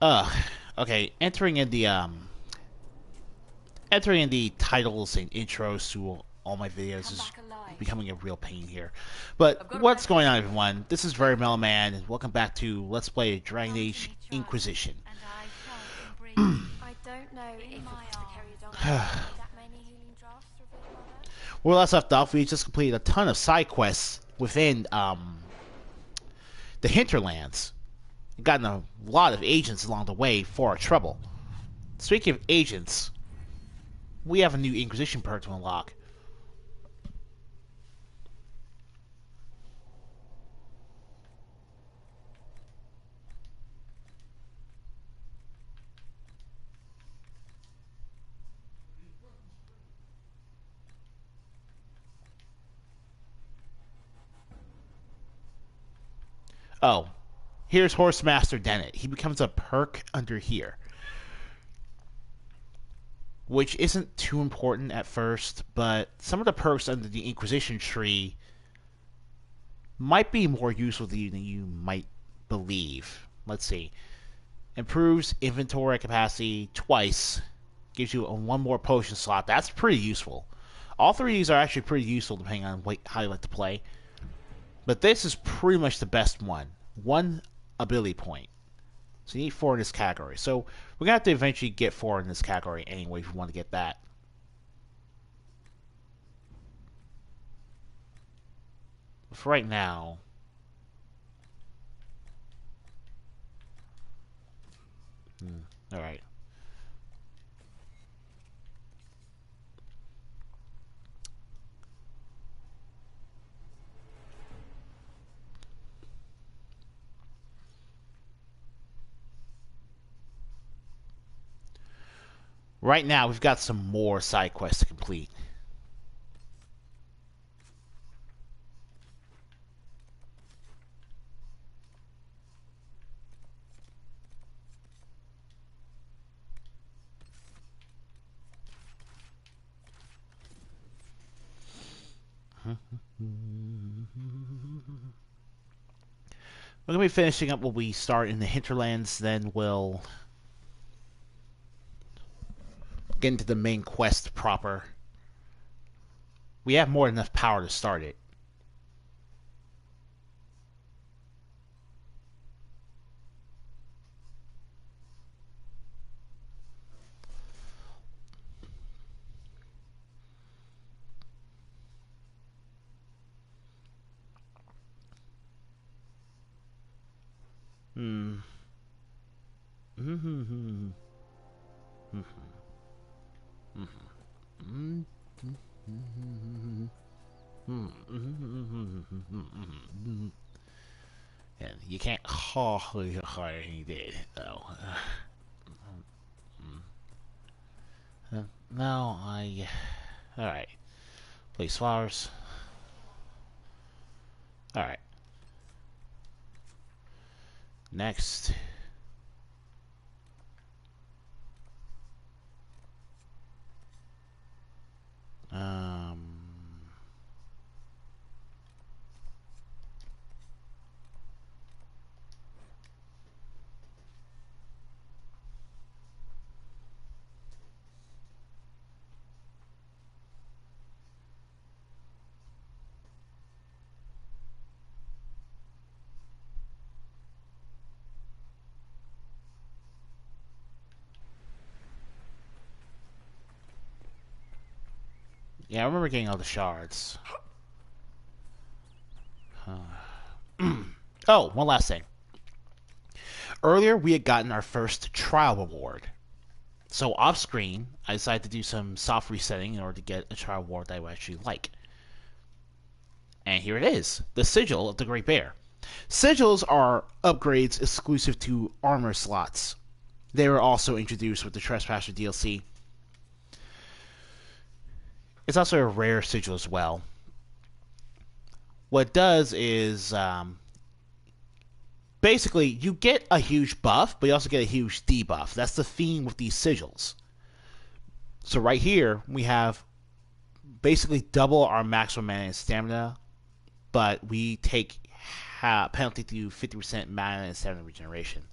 Okay. Entering in the titles and intros to all my videos is becoming a real pain here. But what's going on, everyone? This is Very Mellow Man, and welcome back to Let's Play Dragon Age Inquisition. I don't know if it's the that many healing drafts revealed, Mother. Where last left off, we just completed a ton of side quests within the hinterlands. We've gotten a lot of agents along the way for our trouble. Speaking of agents, we have a new Inquisition perk to unlock. Oh, here's Horsemaster Dennett. He becomes a perk under here, which isn't too important at first, but some of the perks under the Inquisition tree might be more useful to you than you might believe. Let's see. Improves inventory capacity twice. Gives you one more potion slot. That's pretty useful. All three of these are actually pretty useful depending on how you like to play. But this is pretty much the best one. One ability point. So you need 4 in this category. So we're going to have to eventually get 4 in this category anyway if we want to get that. But for right now... Alright. Right now, we've got some more side quests to complete. We're going to be finishing up what we start in the hinterlands, then we'll get into the main quest proper. We have more than enough power to start it. And you can't he did though. No, alright. Place flowers. Alright. Next. Yeah, I remember getting all the shards. Oh, one last thing. Earlier, we had gotten our first trial reward. So off screen, I decided to do some soft resetting in order to get a trial reward that I would actually like. And here it is, the Sigil of the Great Bear. Sigils are upgrades exclusive to armor slots. They were also introduced with the Trespasser DLC. It's also a rare sigil as well. What it does is, basically, you get a huge buff, but you also get a huge debuff. That's the theme with these sigils. So right here, we have basically double our maximum mana and stamina, but we take penalty to 50% mana and stamina regeneration.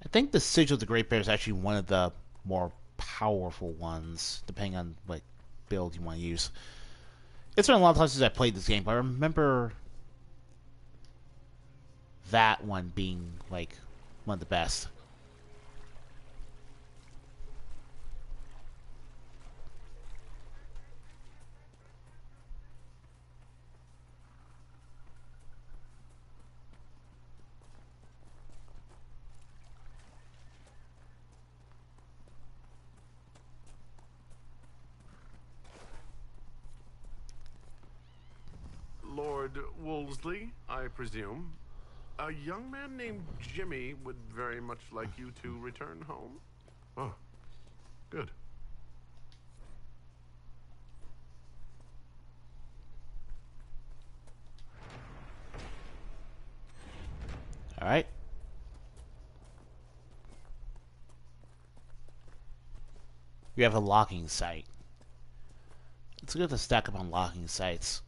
I think the Sigil of the Great Bear is actually one of the more powerful ones, depending on what build you want to use. It's been a long time since I played this game, but I remember that one being like one of the best. Lord Wolseley, I presume. A young man named Jimmy would very much like you to return home. Oh, good. All right. We have a locking site. It's good to stack up on locking sites.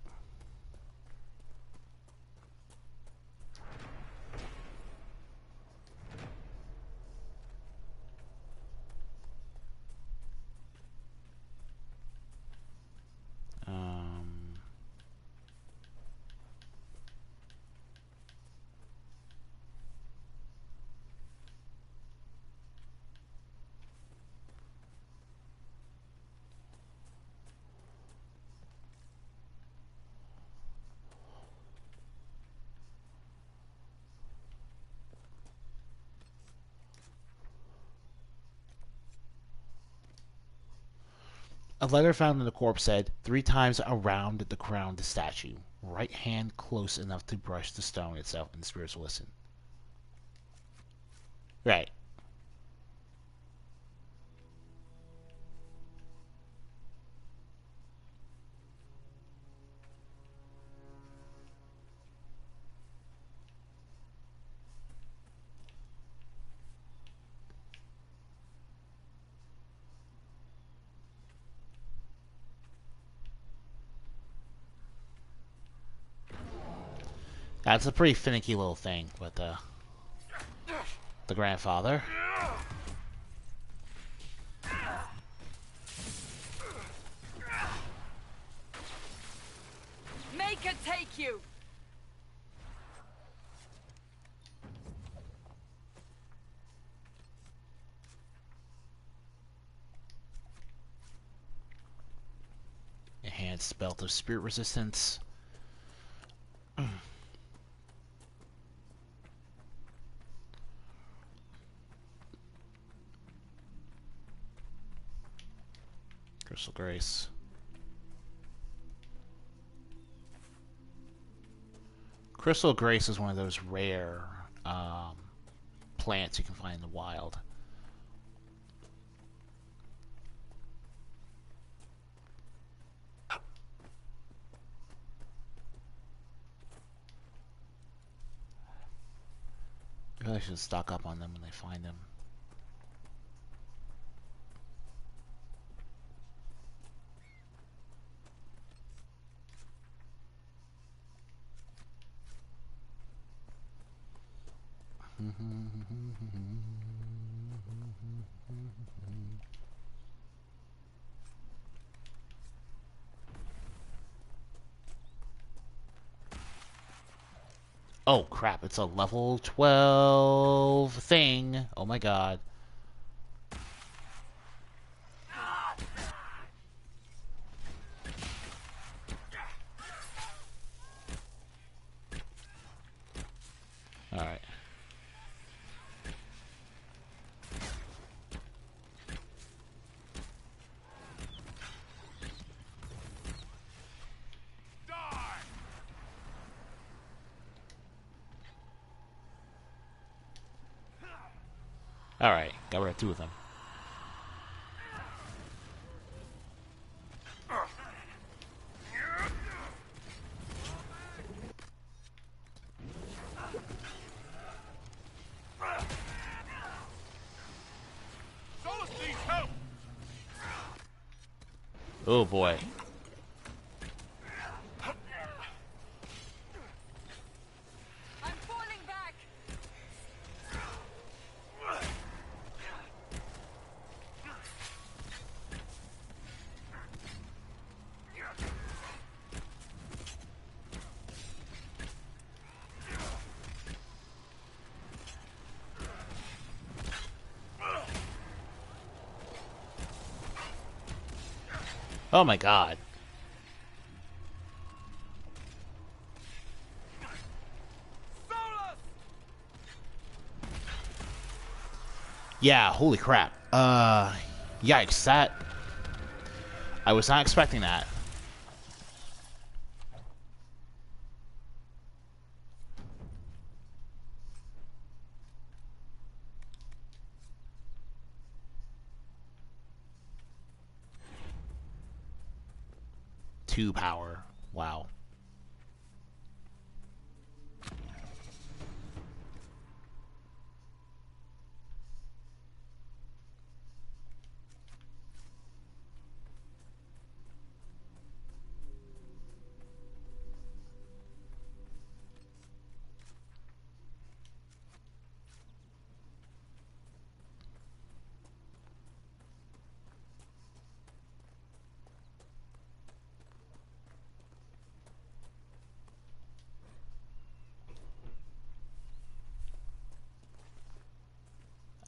A letter found in the corpse said, 3 times around the crowned statue. Right hand close enough to brush the stone itself, and the spirits will listen. Right. That's a pretty finicky little thing, but the grandfather. Make it take you! Enhanced belt of spirit resistance. Crystal Grace. Crystal Grace is one of those rare plants you can find in the wild. I should stock up on them when they find them. Oh crap, it's a level 12 thing. Oh my god. Alright. Alright, got rid of 2 of them. Oh boy. I'm falling back. Oh my god. Yeah, holy crap. Yikes, that... I was not expecting that. Two power. Wow.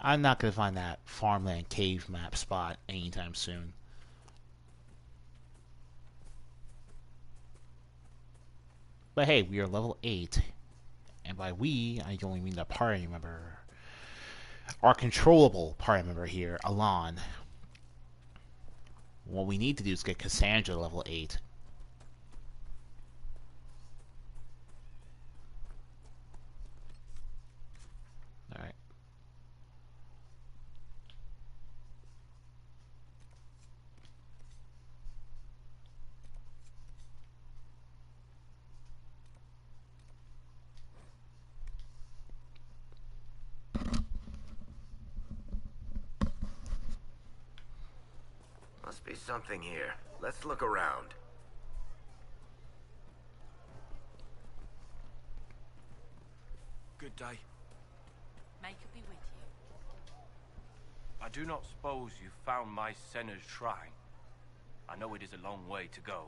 I'm not gonna find that farmland cave map spot anytime soon. But hey, we are level 8. And by we, I only mean the party member. Our controllable party member here, Alonne. What we need to do is get Cassandra to level 8. Alright. Must be something here. Let's look around. Good day. May it be with you. I do not suppose you found my Senna Shrine. I know it is a long way to go.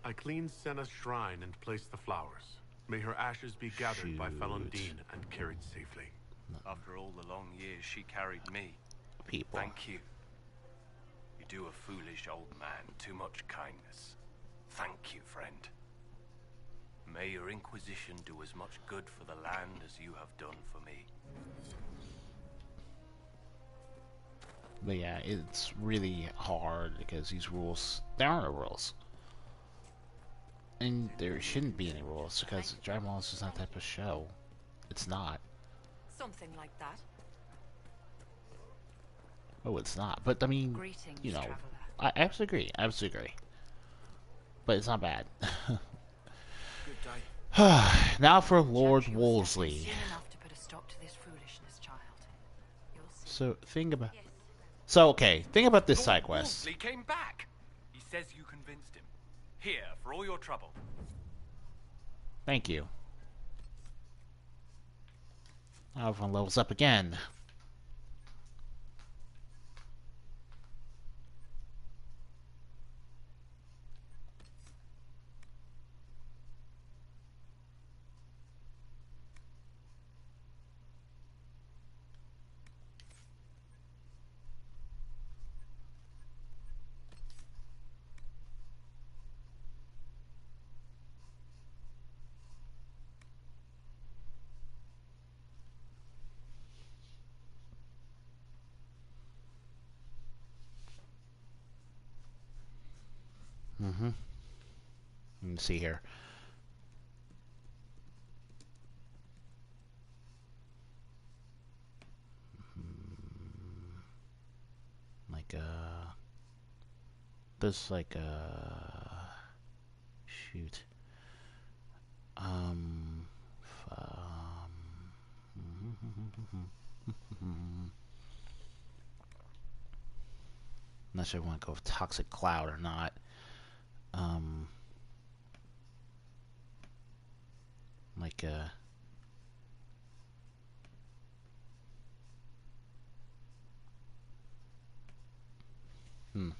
I cleaned Senna's shrine and placed the flowers. May her ashes be gathered by Felon Dean and carried safely. After all the long years she carried me. People. Thank you. You do a foolish old man too much kindness. Thank you, friend. May your Inquisition do as much good for the land as you have done for me. But yeah, it's really hard because these rules, there aren't no rules. And there shouldn't be any rules because Dragon Ball is just not that type of show. It's not. Something like that. Oh, it's not. But I mean, Greetings, you know, traveler. I absolutely agree. Absolutely agree. But it's not bad. Good day. Now for Lord Chantry will step in Wolseley. soon enough to put a stop to this foolishness, child. You'll see. So think about. So okay, think about this side Lord quest. Wolseley came back. He says you convinced him. Here for all your trouble. Thank you. Now everyone levels up again. Mm-hmm. Let me see here. Like there's like shoot. Um, not sure if I want to go with Toxic Cloud or not. Like hmm.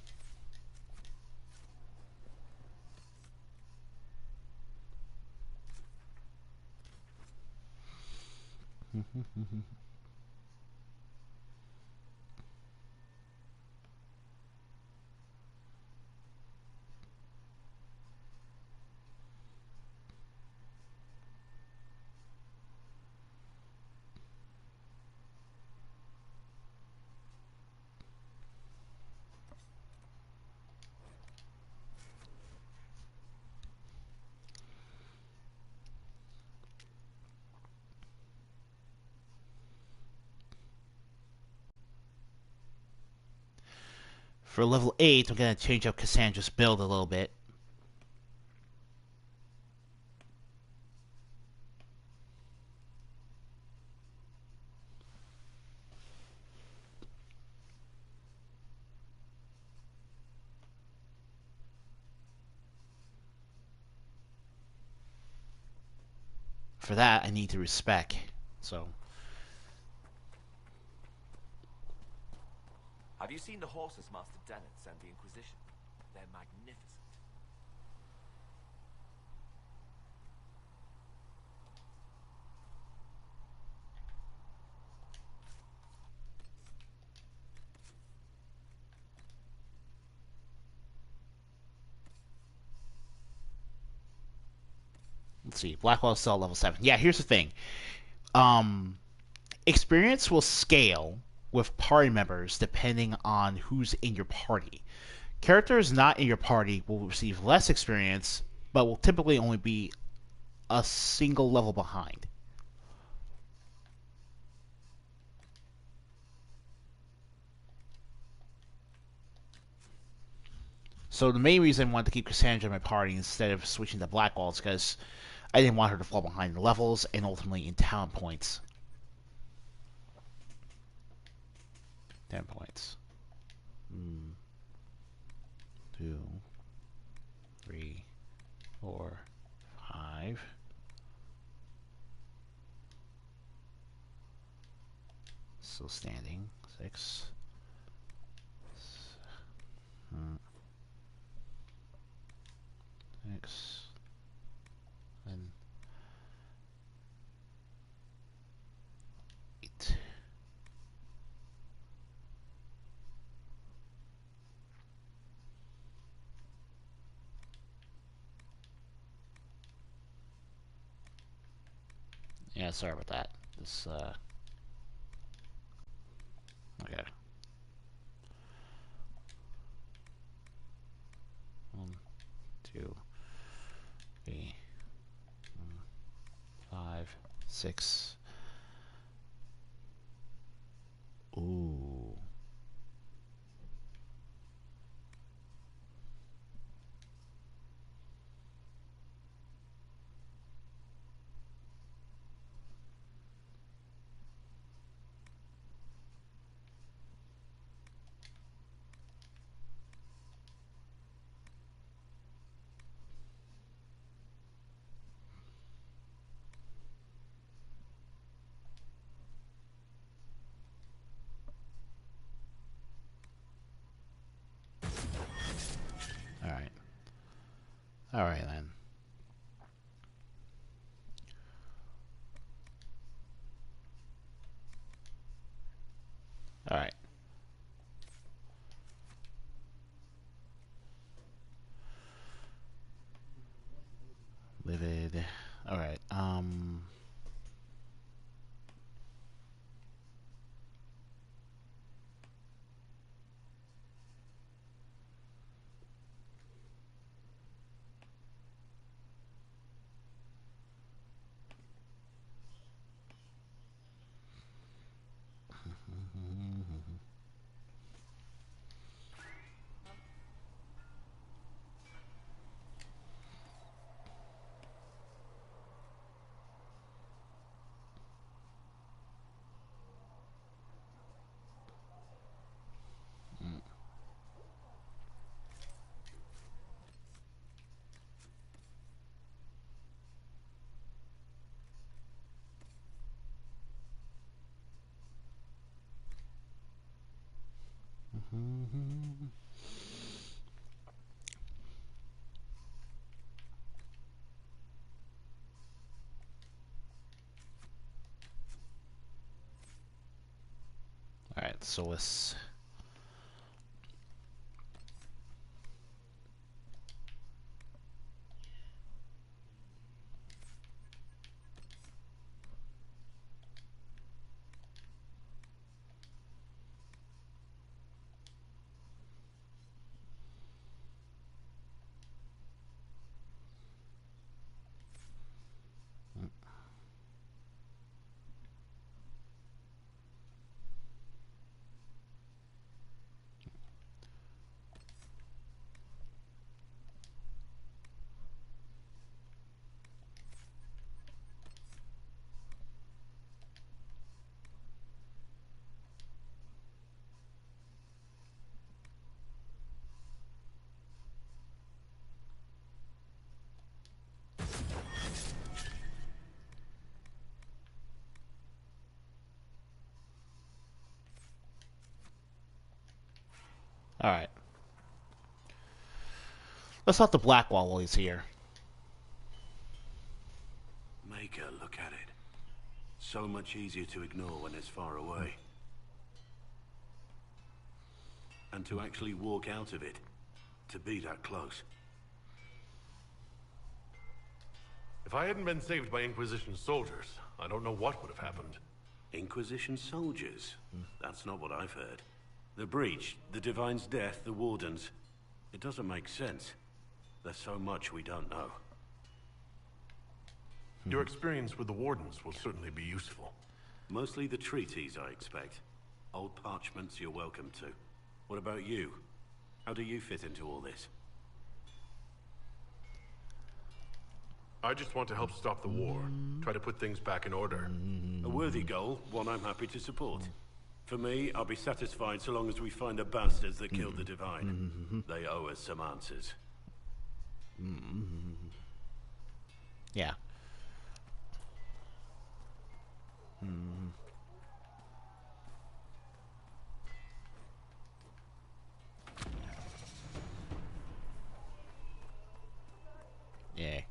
For level 8, I'm going to change up Cassandra's build a little bit. For that, I need to respec. So, have you seen the horses Master Dennett sent the Inquisition? They're magnificent. let's see. Blackwell Cell level 7. Yeah, here's the thing. Experience will scale with party members depending on who's in your party. Characters not in your party will receive less experience, but will typically only be a single level behind. So the main reason I wanted to keep Cassandra in my party instead of switching to Blackwell is because I didn't want her to fall behind in levels and ultimately in talent points. 10 points. 2, 3, 4, 5. Still standing. 6. 6. And 8. Yeah, sorry about that. This, okay. 1, 2, 3, 5, 6. Ooh. Alright. Alright then. Alright. Livid. Alright, Alright, so let's... All right. Let's talk to Blackwell while he's here. Make her look at it. So much easier to ignore when it's far away. And to actually walk out of it. To be that close. If I hadn't been saved by Inquisition soldiers, I don't know what would have happened. Inquisition soldiers? That's not what I've heard. The Breach, the Divine's death, the Wardens. It doesn't make sense. There's so much we don't know. Your experience with the Wardens will certainly be useful. Mostly the treaties, I expect. Old parchments you're welcome to. What about you? How do you fit into all this? I just want to help stop the war. Try to put things back in order. A worthy goal, one I'm happy to support. For me, I'll be satisfied so long as we find the bastards that killed the Divine. They owe us some answers. Yeah. Yeah.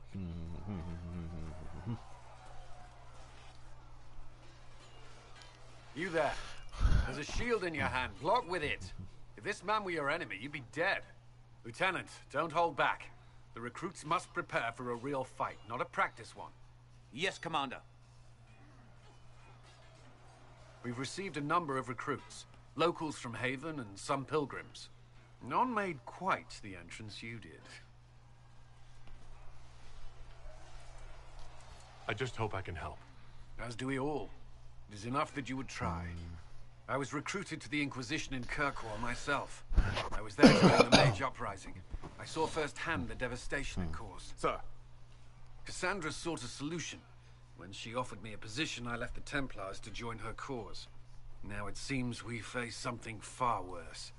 You there. There's a shield in your hand. Block with it. If this man were your enemy, you'd be dead. Lieutenant, don't hold back. The recruits must prepare for a real fight, not a practice one. Yes, Commander. We've received a number of recruits. Locals from Haven and some pilgrims. None made quite the entrance you did. I just hope I can help. As do we all. It is enough that you would try. I was recruited to the Inquisition in Kirkwall myself. I was there during the Mage Uprising. I saw firsthand the devastation it caused. Sir. Cassandra sought a solution. When she offered me a position, I left the Templars to join her cause. Now it seems we face something far worse.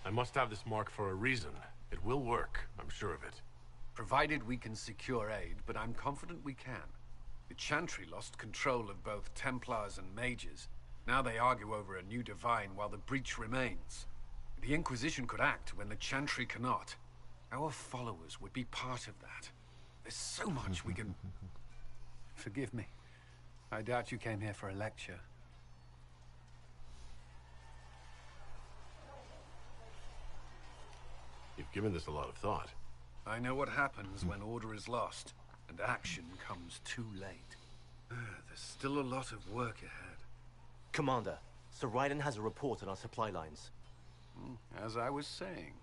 I must have this mark for a reason. It will work, I'm sure of it. Provided we can secure aid, but I'm confident we can. The Chantry lost control of both Templars and Mages. Now they argue over a new Divine while the breach remains. The Inquisition could act when the Chantry cannot. Our followers would be part of that. There's so much we can... Forgive me. I doubt you came here for a lecture. You've given this a lot of thought. I know what happens when order is lost, and action comes too late. There's still a lot of work ahead. Commander, Sir Ryden has a report on our supply lines. As I was saying.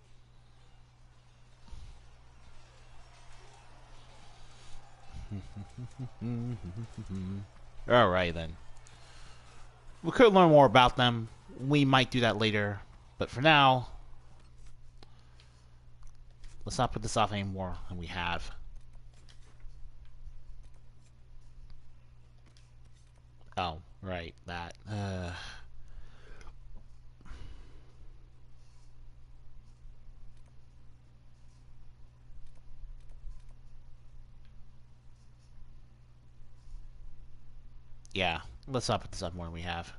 Alright then. We could learn more about them. We might do that later. But for now, let's not put this off anymore than we have. Oh, right, that. Yeah, let's not put this up more than we have.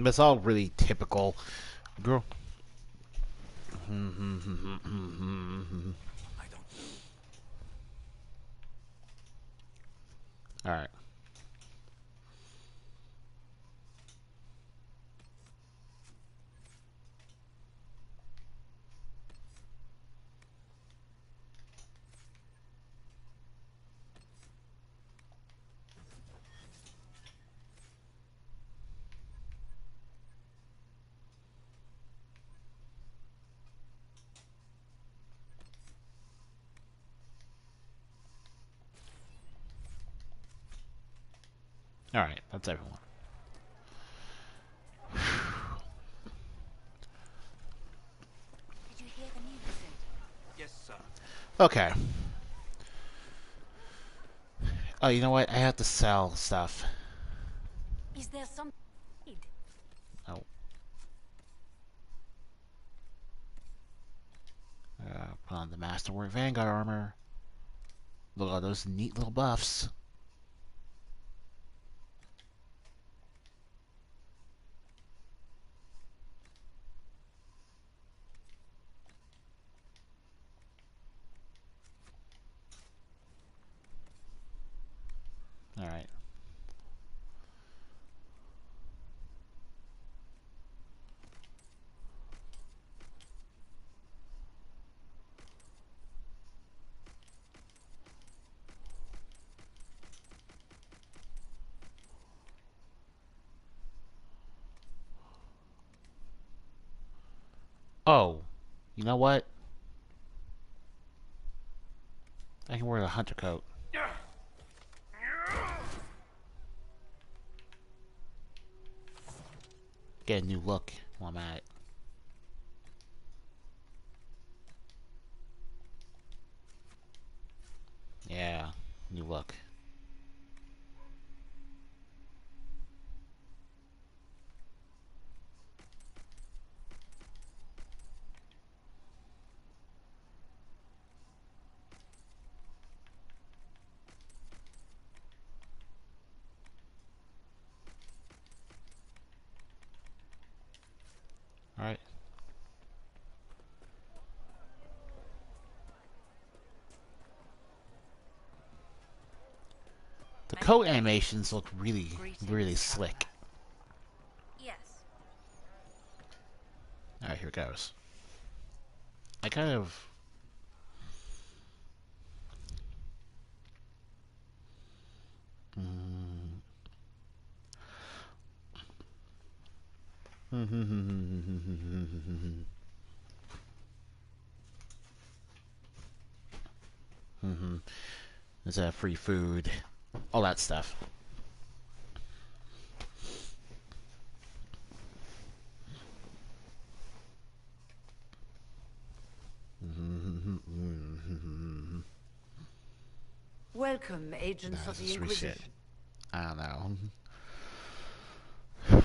That's all really typical. Girl. I don't Alright. Alright, that's everyone. Did you hear the news, Sid? Yes, sir. Okay. Oh, you know what? I have to sell stuff. Is there some need? Oh. Put on the Masterwork Vanguard armor. Look at all those neat little buffs. Alright. Oh, you know what? I can wear a hunter coat. Get a new look while I'm at it. Yeah, new look. Alright. The coat animations look really, really slick. Yes. Alright, here it goes. I kind of... Is that free food? All that stuff. Welcome, agents of the Inquisition. I don't know.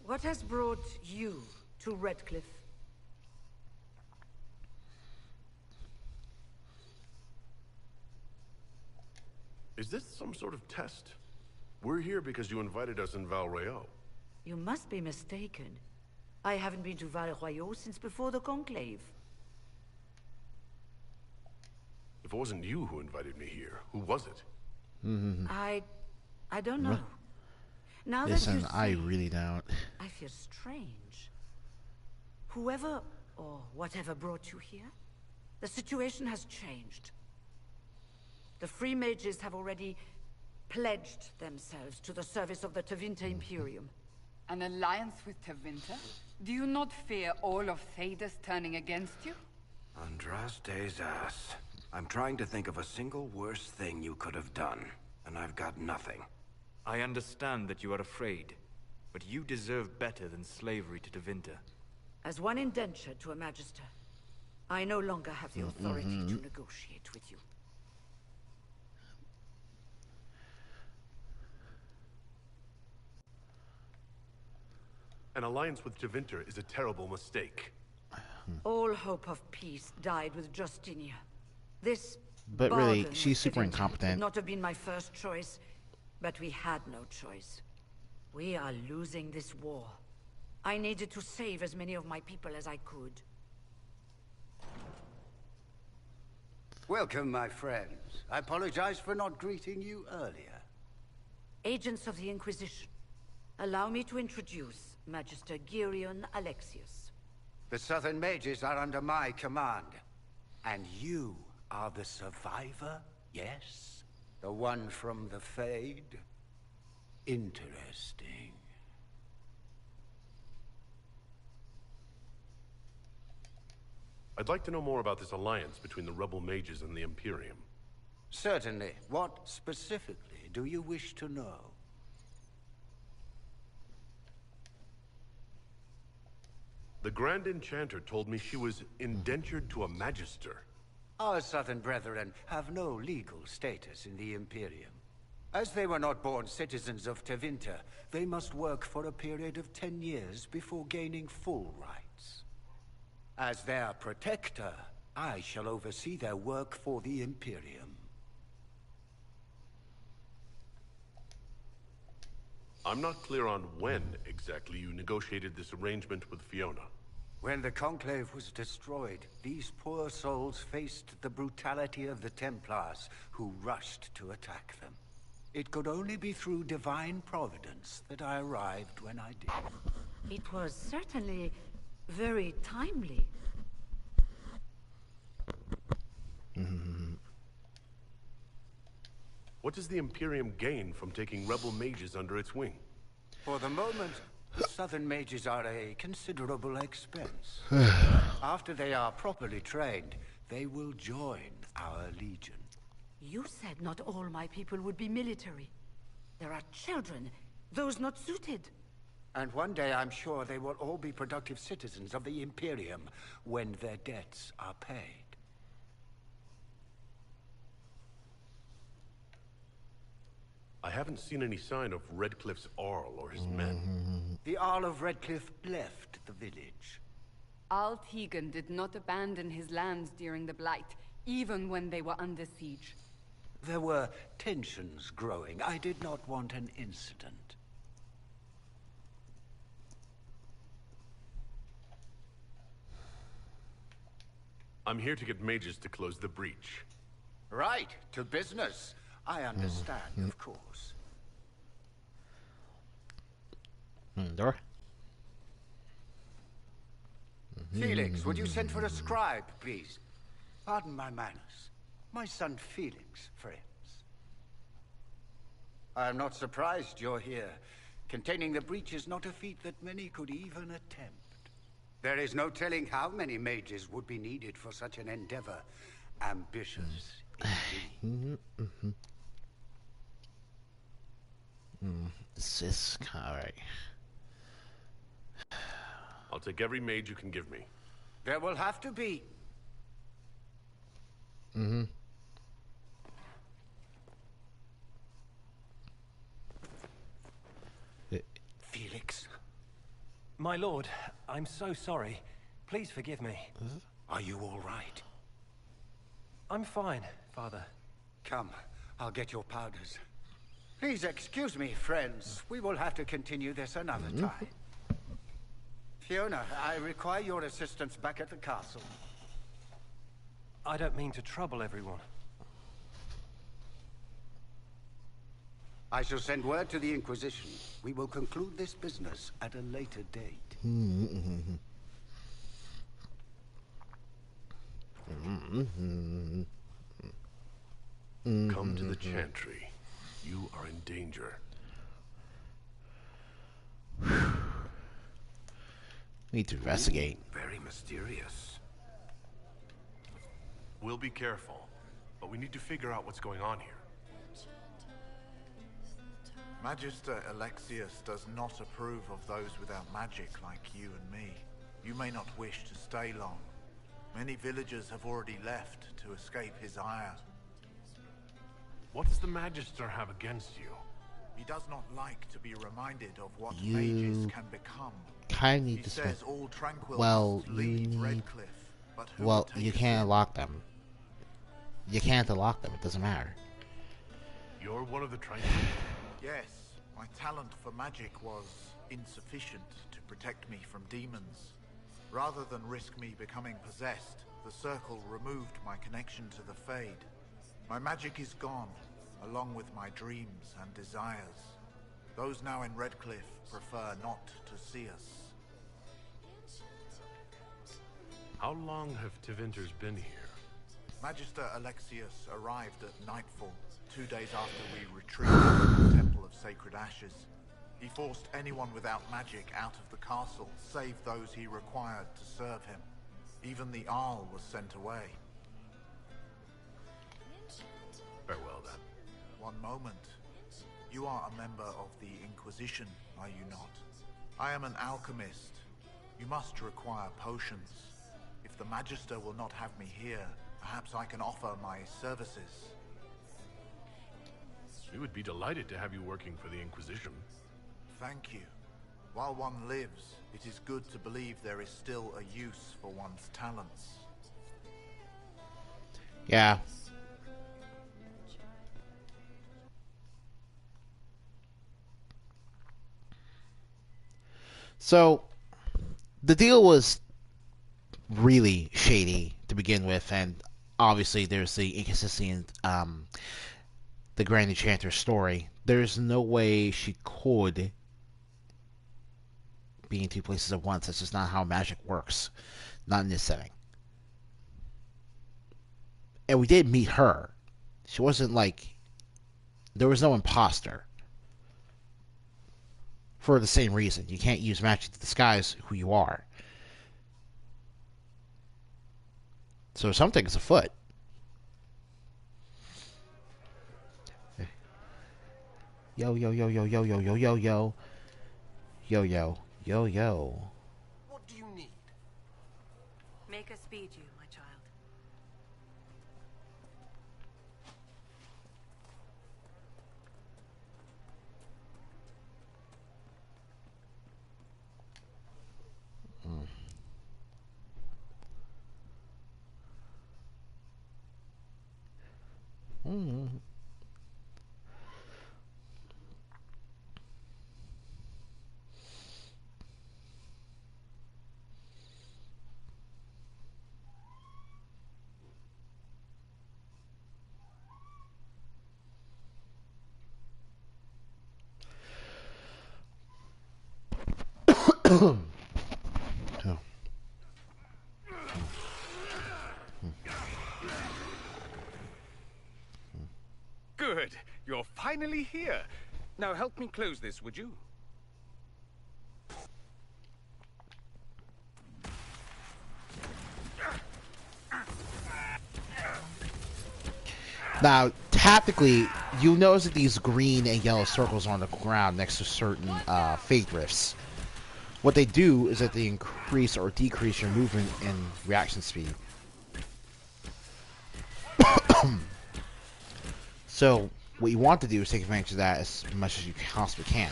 What has brought you to Redcliffe? Is this some sort of test? We're here because you invited us in Val Royeaux. You must be mistaken. I haven't been to Val Royeaux since before the Conclave. If it wasn't you who invited me here, who was it? I don't know. Now Listen, that you I say, really don't. I feel strange. Whoever or whatever brought you here, the situation has changed. The free mages have already pledged themselves to the service of the Tevinter Imperium. An alliance with Tevinter? Do you not fear all of Phaedrus turning against you? Andraste's ass. I'm trying to think of a single worse thing you could have done, and I've got nothing. I understand that you are afraid, but you deserve better than slavery to Tevinter. As one indentured to a magister, I no longer have the authority to negotiate with you. An alliance with Tevinter is a terrible mistake. All hope of peace died with Justinia. This But really, bargain she's with super Tevinter incompetent. would not have been my first choice, but we had no choice. We are losing this war. I needed to save as many of my people as I could. Welcome, my friends. I apologize for not greeting you earlier. Agents of the Inquisition, allow me to introduce Magister Dorian Alexius. The Southern Mages are under my command. And you are the survivor, yes? The one from the Fade? Interesting. I'd like to know more about this alliance between the rebel mages and the Imperium. Certainly. What specifically do you wish to know? The Grand Enchanter told me she was indentured to a Magister. Our southern brethren have no legal status in the Imperium. As they were not born citizens of Tevinter, they must work for a period of 10 years before gaining full rights. As their protector, I shall oversee their work for the Imperium. I'm not clear on when exactly you negotiated this arrangement with Fiona. When the Conclave was destroyed, these poor souls faced the brutality of the Templars, who rushed to attack them. It could only be through divine providence that I arrived when I did. It was certainly very timely. What does the Imperium gain from taking rebel mages under its wing? For the moment, the southern mages are a considerable expense. After they are properly trained, they will join our legion. You said not all my people would be military. There are children, those not suited. And one day I'm sure they will all be productive citizens of the Imperium when their debts are paid. I haven't seen any sign of Redcliffe's Arl or his men. The Earl of Redcliffe left the village. Al Tegan did not abandon his lands during the Blight, even when they were under siege. There were tensions growing. I did not want an incident. I'm here to get mages to close the breach. Right, to business. I understand, of course. Door. Felix, would you send for a scribe, please? Pardon my manners. My son Felix, friends. I am not surprised you're here. Containing the breach is not a feat that many could even attempt. There is no telling how many mages would be needed for such an endeavor. Ambitious, indeed. This is alright. I'll take every mage you can give me. There will have to be. Felix. My lord, I'm so sorry. Please forgive me. Are you all right? I'm fine, Father. Come, I'll get your powders. Please excuse me, friends. We will have to continue this another time. Fiona, I require your assistance back at the castle. I don't mean to trouble everyone. I shall send word to the Inquisition. We will conclude this business at a later date. Come to the Chantry. You are in danger. Need to investigate. Very mysterious. We'll be careful, but we need to figure out what's going on here. Magister Alexius does not approve of those without magic like you and me. You may not wish to stay long. Many villagers have already left to escape his ire. What does the Magister have against you? He does not like to be reminded of what You mages can become. Kind of need He to says spend. all tranquil Well, must leave you need. Redcliffe, but who Well, will take you us can't in? lock them. You can't unlock them. It doesn't matter. You're one of the Tranquil? Yes, my talent for magic was insufficient to protect me from demons. Rather than risk me becoming possessed, the Circle removed my connection to the Fade. My magic is gone, along with my dreams and desires. Those now in Redcliffe prefer not to see us. How long have Tevinters been here? Magister Alexius arrived at nightfall, 2 days after we retreated from the Temple of Sacred Ashes. He forced anyone without magic out of the castle, save those he required to serve him. Even the Arl was sent away. One moment. You are a member of the Inquisition, are you not? I am an alchemist. You must require potions. If the Magister will not have me here, perhaps I can offer my services. We would be delighted to have you working for the Inquisition. Thank you. While one lives, it is good to believe there is still a use for one's talents. Yeah. So, the deal was really shady to begin with, and obviously there's the inconsistency in the Grand Enchanter's story. There's no way she could be in two places at once. That's just not how magic works. Not in this setting. And we did meet her. She wasn't like... There was no imposter. For the same reason. You can't use magic to disguise who you are. So something's afoot. Yo, yo, yo, yo, yo, yo, yo, yo, yo. Yo, yo, yo, yo. What do you need? Make us speed you, my child. Good. You're finally here. Now help me close this, would you? Now, tactically, you notice that these green and yellow circles are on the ground next to certain Phaedrus. What they do is that they increase or decrease your movement and reaction speed. So, what you want to do is take advantage of that as much as you possibly can.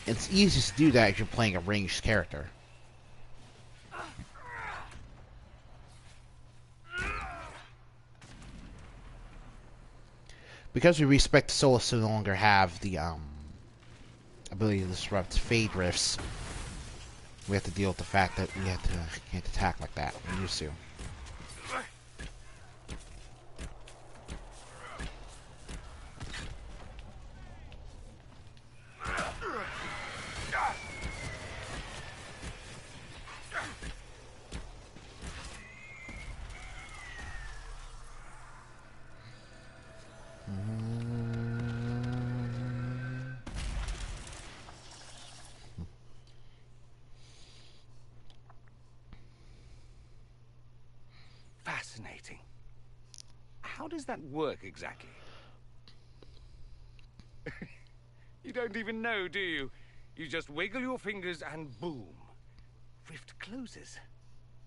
It's easiest to do that if you're playing a ranged character. Because we respect Solus to no longer have the ability to disrupt Phaedrus, we have to deal with the fact that we can't attack like that. We used to. Fascinating. How does that work exactly? You don't even know, do you? You just wiggle your fingers and boom. Rift closes.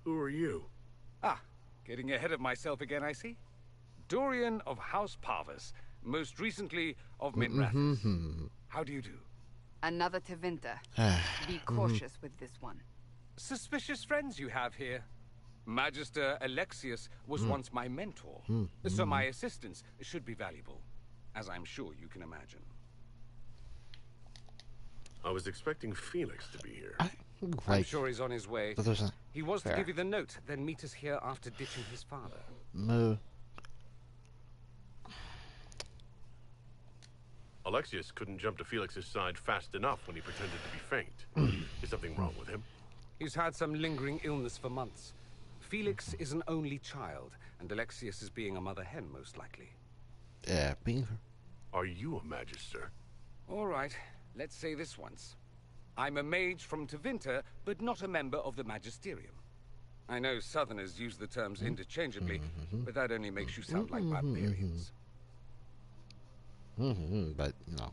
Who are you? Ah, getting ahead of myself again, I see. Dorian of House Parvus, most recently of Minrathous. How do you do? Another Tevinter. Be cautious with this one. Suspicious friends you have here. Magister Alexius was once my mentor, so my assistance should be valuable, as I'm sure you can imagine. I was expecting Felix to be here. I'm sure he's on his way. He was to Fair. give you the note, then meet us here after ditching his father. No. Alexius couldn't jump to Felix's side fast enough when he pretended to be faint. Is something wrong with him? He's had some lingering illness for months. Felix is an only child, and Alexius is being a mother hen, most likely. Yeah, being her. Are you a magister? All right, let's say this once. I'm a mage from Tevinter, but not a member of the Magisterium. I know Southerners use the terms interchangeably, but that only makes you sound like barbarians. But, you know.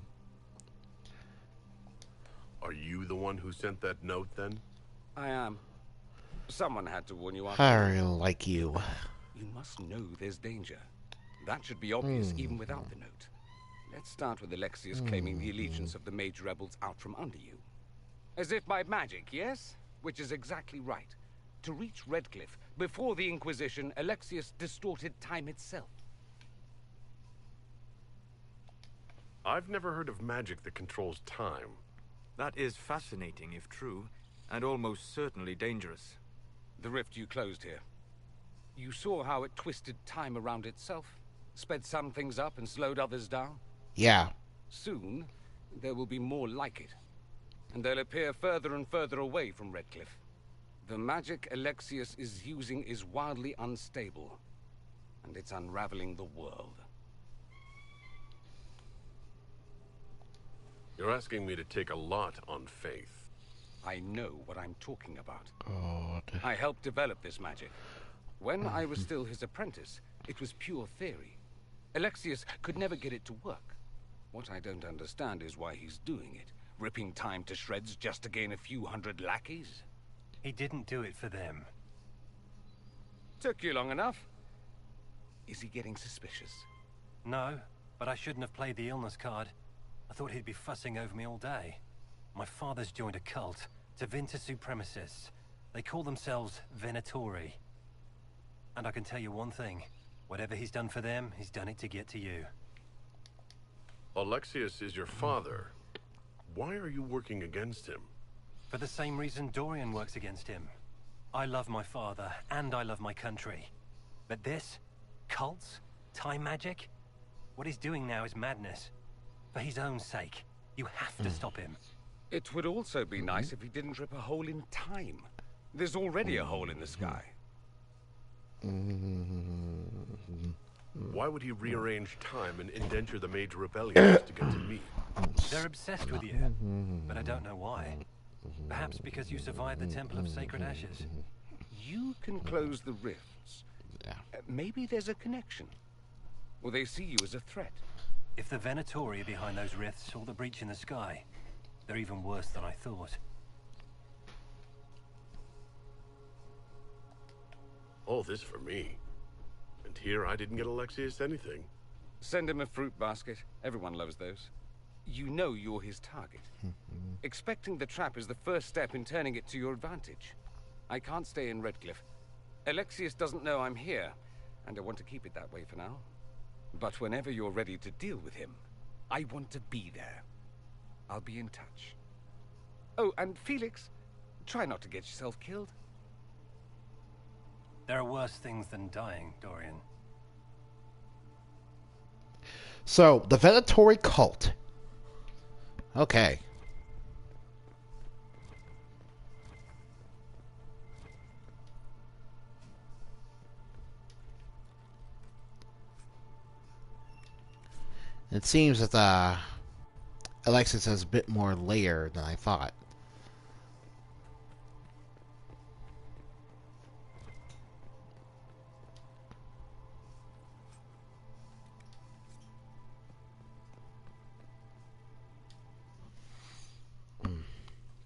Are you the one who sent that note, then? I am. Someone had to warn you after I all. like you. You must know there's danger. That should be obvious even without the note. Let's start with Alexius claiming the allegiance of the mage rebels out from under you. As if by magic, yes? Which is exactly right. To reach Redcliffe, before the Inquisition, Alexius distorted time itself. I've never heard of magic that controls time. That is fascinating if true, and almost certainly dangerous. The rift you closed here. You saw how it twisted time around itself? Sped some things up and slowed others down? Yeah. Soon, there will be more like it. And they'll appear further and further away from Redcliffe. The magic Alexius is using is wildly unstable. And it's unraveling the world. You're asking me to take a lot on faith. I know what I'm talking about. God. I helped develop this magic. When I was still his apprentice, it was pure theory. Alexius could never get it to work. What I don't understand is why he's doing it. Ripping time to shreds just to gain a few hundred lackeys? He didn't do it for them. Took you long enough. Is he getting suspicious? No, but I shouldn't have played the illness card. I thought he'd be fussing over me all day. My father's joined a cult, Tevinter supremacists. They call themselves Venatori. And I can tell you one thing. Whatever he's done for them, he's done it to get to you. Alexius is your father. Why are you working against him? For the same reason Dorian works against him. I love my father, and I love my country. But this? Cults? Time magic? What he's doing now is madness. For his own sake, you have to stop him. It would also be nice if he didn't rip a hole in time. There's already a hole in the sky. Why would he rearrange time and indenture the Mage Rebellions to get to me? They're obsessed with you, but I don't know why. Perhaps because you survived the Temple of Sacred Ashes. You can close the rifts. Maybe there's a connection. Or they see you as a threat. If the Venatori are behind those rifts or the breach in the sky, they're even worse than I thought. All this for me. And here I didn't get Alexius anything. Send him a fruit basket. Everyone loves those. You know you're his target. Expecting the trap is the first step in turning it to your advantage. I can't stay in Redcliffe. Alexius doesn't know I'm here, and I want to keep it that way for now. But whenever you're ready to deal with him, I want to be there. I'll be in touch. Oh, and Felix, try not to get yourself killed. There are worse things than dying, Dorian. So, the Venatori cult. Okay. It seems that Alexis has a bit more layer than I thought.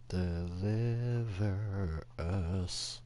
Deliver us.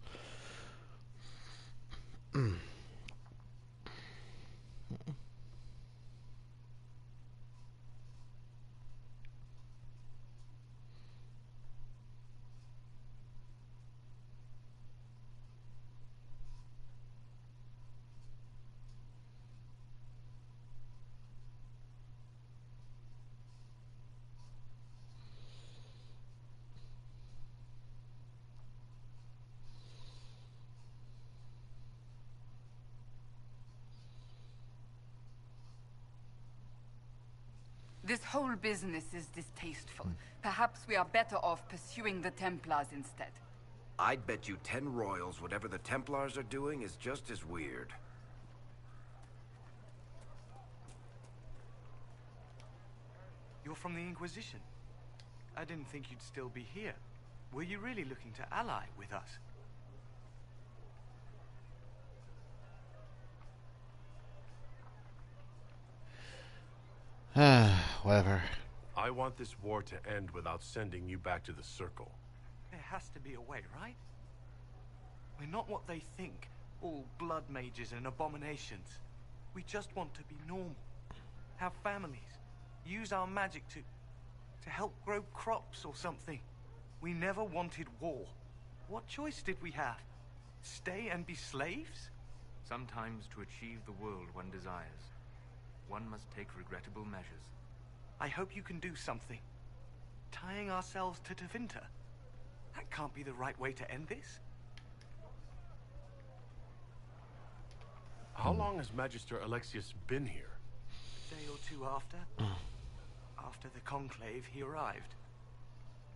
This whole business is distasteful. Perhaps we are better off pursuing the Templars instead. I'd bet you 10 royals whatever the Templars are doing is just as weird. You're from the Inquisition. I didn't think you'd still be here. Were you really looking to ally with us? whatever. I want this war to end without sending you back to the Circle. There has to be a way, right? We're not what they think, all blood mages and abominations. We just want to be normal, have families, use our magic to help grow crops or something. We never wanted war. What choice did we have? Stay and be slaves? Sometimes to achieve the world one desires, one must take regrettable measures. I hope you can do something. Tying ourselves to Tevinter. That can't be the right way to end this. How long has Magister Alexius been here? A day or two after. After the Conclave, he arrived.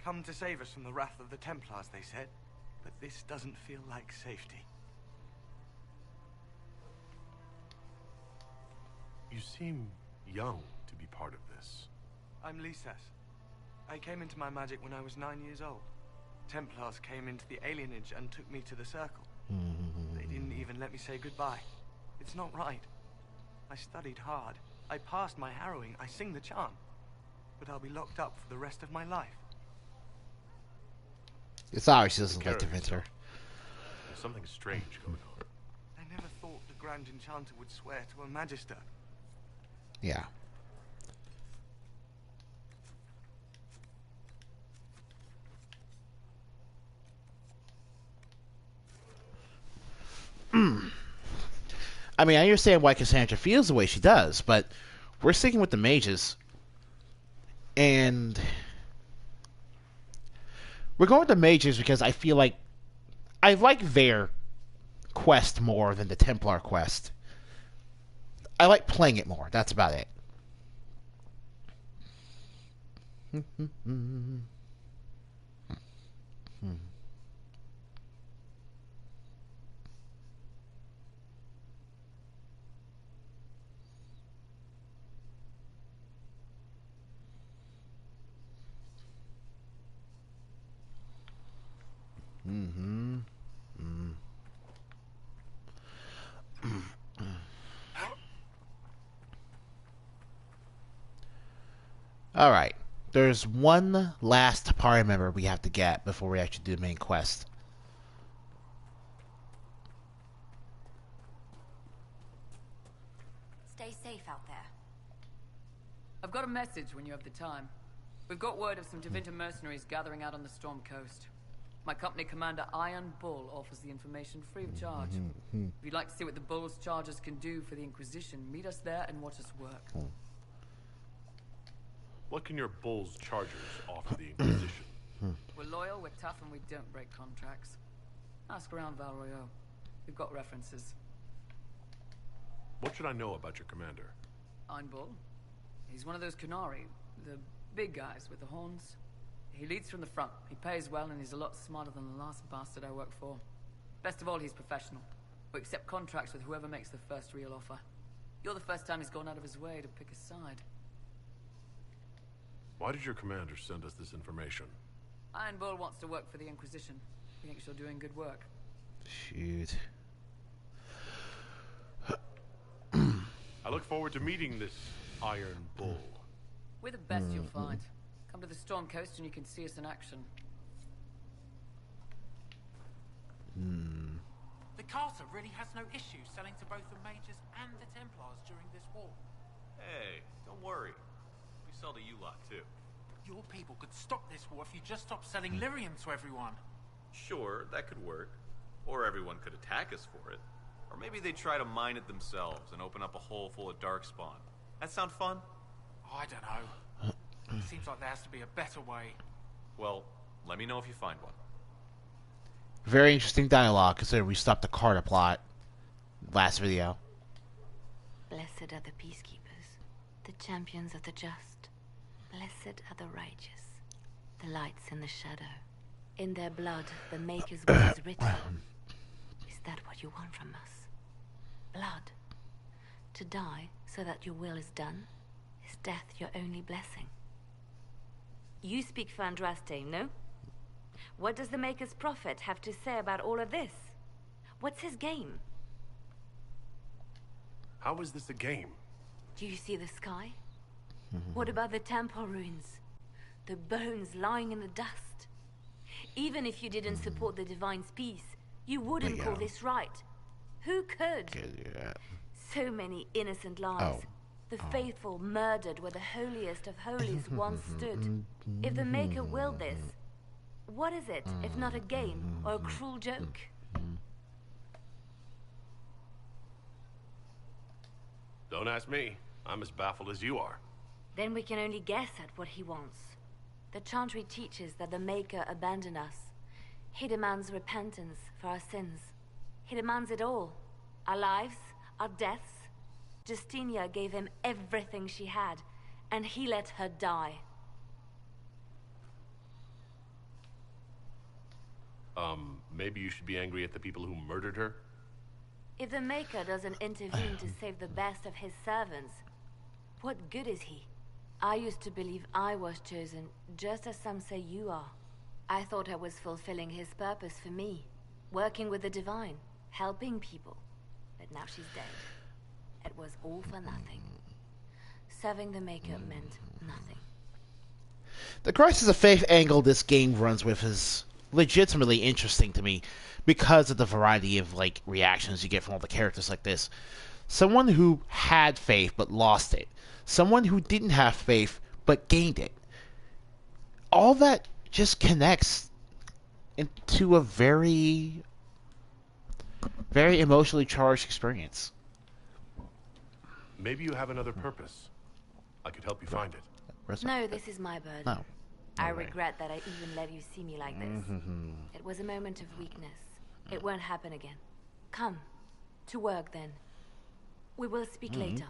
Come to save us from the wrath of the Templars, they said. But this doesn't feel like safety. You seem young to be part of this. I'm Lysas. I came into my magic when I was 9 years old. Templars came into the alienage and took me to the Circle. They didn't even let me say goodbye. It's not right. I studied hard. I passed my harrowing. I sing the charm. But I'll be locked up for the rest of my life. It's obvious she doesn't like Tevinter. There's something strange going on. I never thought the Grand Enchanter would swear to a Magister. Yeah. I mean, I understand why Cassandra feels the way she does, but we're sticking with the mages. And we're going with the mages because I feel like I like their quest more than the Templar quest. I like playing it more. That's about it. Alright. There's one last party member we have to get before we actually do the main quest. Stay safe out there. I've got a message when you have the time. We've got word of some Tevinter mercenaries gathering out on the Storm Coast. My company commander, Iron Bull, offers the information free of charge. If you'd like to see what the Bull's charges can do for the Inquisition, meet us there and watch us work. What can your Bull's chargers offer the Inquisition? We're loyal, we're tough, and we don't break contracts. Ask around Val Royeaux. We've got references. What should I know about your commander? Iron Bull? He's one of those Kunari, the big guys with the horns. He leads from the front. He pays well, and he's a lot smarter than the last bastard I worked for. Best of all, he's professional. We accept contracts with whoever makes the first real offer. You're the first time he's gone out of his way to pick a side. Why did your commander send us this information? Iron Bull wants to work for the Inquisition. He thinks you're doing good work. Shoot. I look forward to meeting this Iron Bull. We're the best you'll find. Come to the Storm Coast and you can see us in action. The Castle really has no issue selling to both the Mages and the Templars during this war. Hey, don't worry. We sell to you lot too. Your people could stop this war if you just stop selling lyrium to everyone. Sure, that could work. Or everyone could attack us for it. Or maybe they'd try to mine it themselves and open up a hole full of darkspawn. That sound fun? I don't know. It seems like there has to be a better way. Well, let me know if you find one. Very interesting dialogue, considering we stopped the Carter plot last video. Blessed are the peacekeepers, the champions of the just. Blessed are the righteous, the lights in the shadow. In their blood, the Maker's will is written. Is that what you want from us? Blood. To die so that your will is done? Is death your only blessing? You speak Fandraste, no? What does the Maker's prophet have to say about all of this? What's his game? How is this a game? Do you see the sky? What about the temple ruins? The bones lying in the dust? Even if you didn't support the Divine's peace, you wouldn't call this right. Who could? So many innocent lives. The faithful murdered where the holiest of holies once stood. If the Maker willed this, what is it if not a game or a cruel joke? Don't ask me. I'm as baffled as you are. Then we can only guess at what he wants. The Chantry teaches that the Maker abandoned us. He demands repentance for our sins. He demands it all. Our lives, our deaths. Justinia gave him everything she had, and he let her die. Maybe you should be angry at the people who murdered her? If the Maker doesn't intervene to save the best of his servants, what good is he? I used to believe I was chosen, just as some say you are. I thought I was fulfilling his purpose for me, working with the Divine, helping people. But now she's dead. It was all for nothing. Serving the Maker meant nothing. The crisis of faith angle this game runs with is legitimately interesting to me because of the variety of reactions you get from all the characters like this. Someone who had faith but lost it. Someone who didn't have faith but gained it. All that just connects into a very, very emotionally charged experience. Maybe you have another purpose. I could help you find it. No, this is my burden. No. I regret that I even let you see me like this. It was a moment of weakness. It won't happen again. Come. To work, then. We will speak later.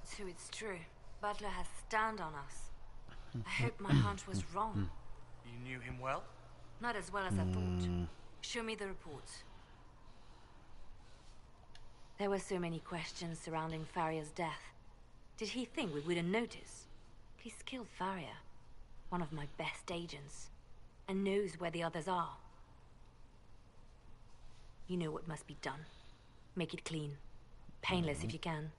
So it's true. Butler has stand on us. I hope my hunch was wrong. You knew him well? Not as well as I thought. Show me the reports. There were so many questions surrounding Farria's death. Did he think we wouldn't notice? He's killed Farria, one of my best agents, and knows where the others are. You know what must be done. Make it clean. Painless if you can.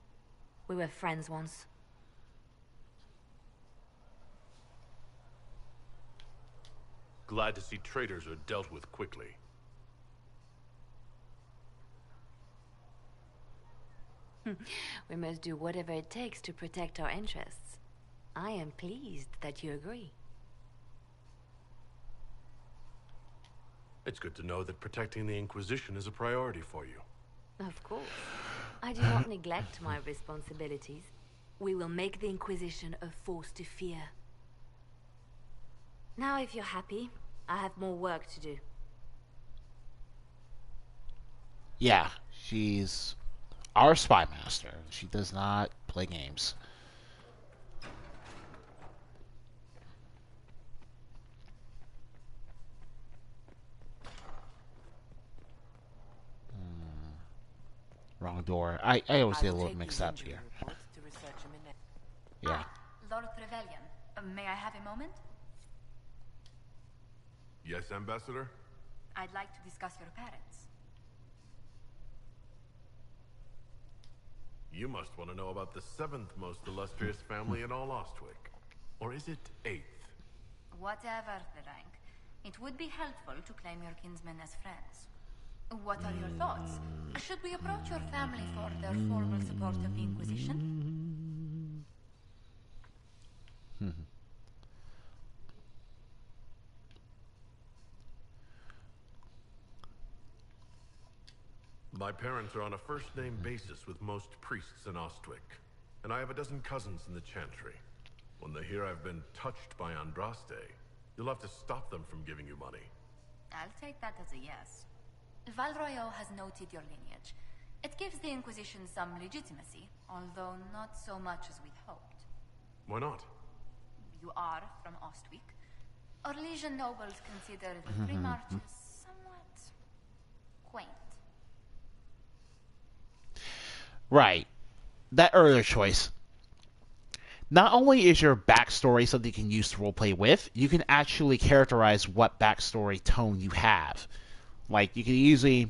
We were friends once. Glad to see traitors are dealt with quickly. We must do whatever it takes to protect our interests. I am pleased that you agree. It's good to know that protecting the Inquisition is a priority for you. Of course. I do not neglect my responsibilities. We will make the Inquisition a force to fear. Now, if you're happy, I have more work to do. Yeah, she's our spy master. She does not play games. Wrong door. I always get a little mixed up here. Yeah. Lord Trevelyan, may I have a moment? Yes, Ambassador? I'd like to discuss your parents. You must want to know about the 7th most illustrious family in all Ostwick. Or is it 8th? Whatever the rank, it would be helpful to claim your kinsmen as friends. What are your thoughts? Should we approach your family for their formal support of the Inquisition? My parents are on a first-name basis with most priests in Ostwick, and I have a dozen cousins in the Chantry. When they hear I've been touched by Andraste, you'll have to stop them from giving you money. I'll take that as a yes. Val Royeaux has noted your lineage. It gives the Inquisition some legitimacy, although not so much as we'd hoped. Why not? You are from Ostwick. Orlesian nobles consider the Three Marches somewhat quaint. Right. That earlier choice. not only is your backstory something you can use to roleplay with, you can actually characterize what backstory tone you have. Like, you can easily,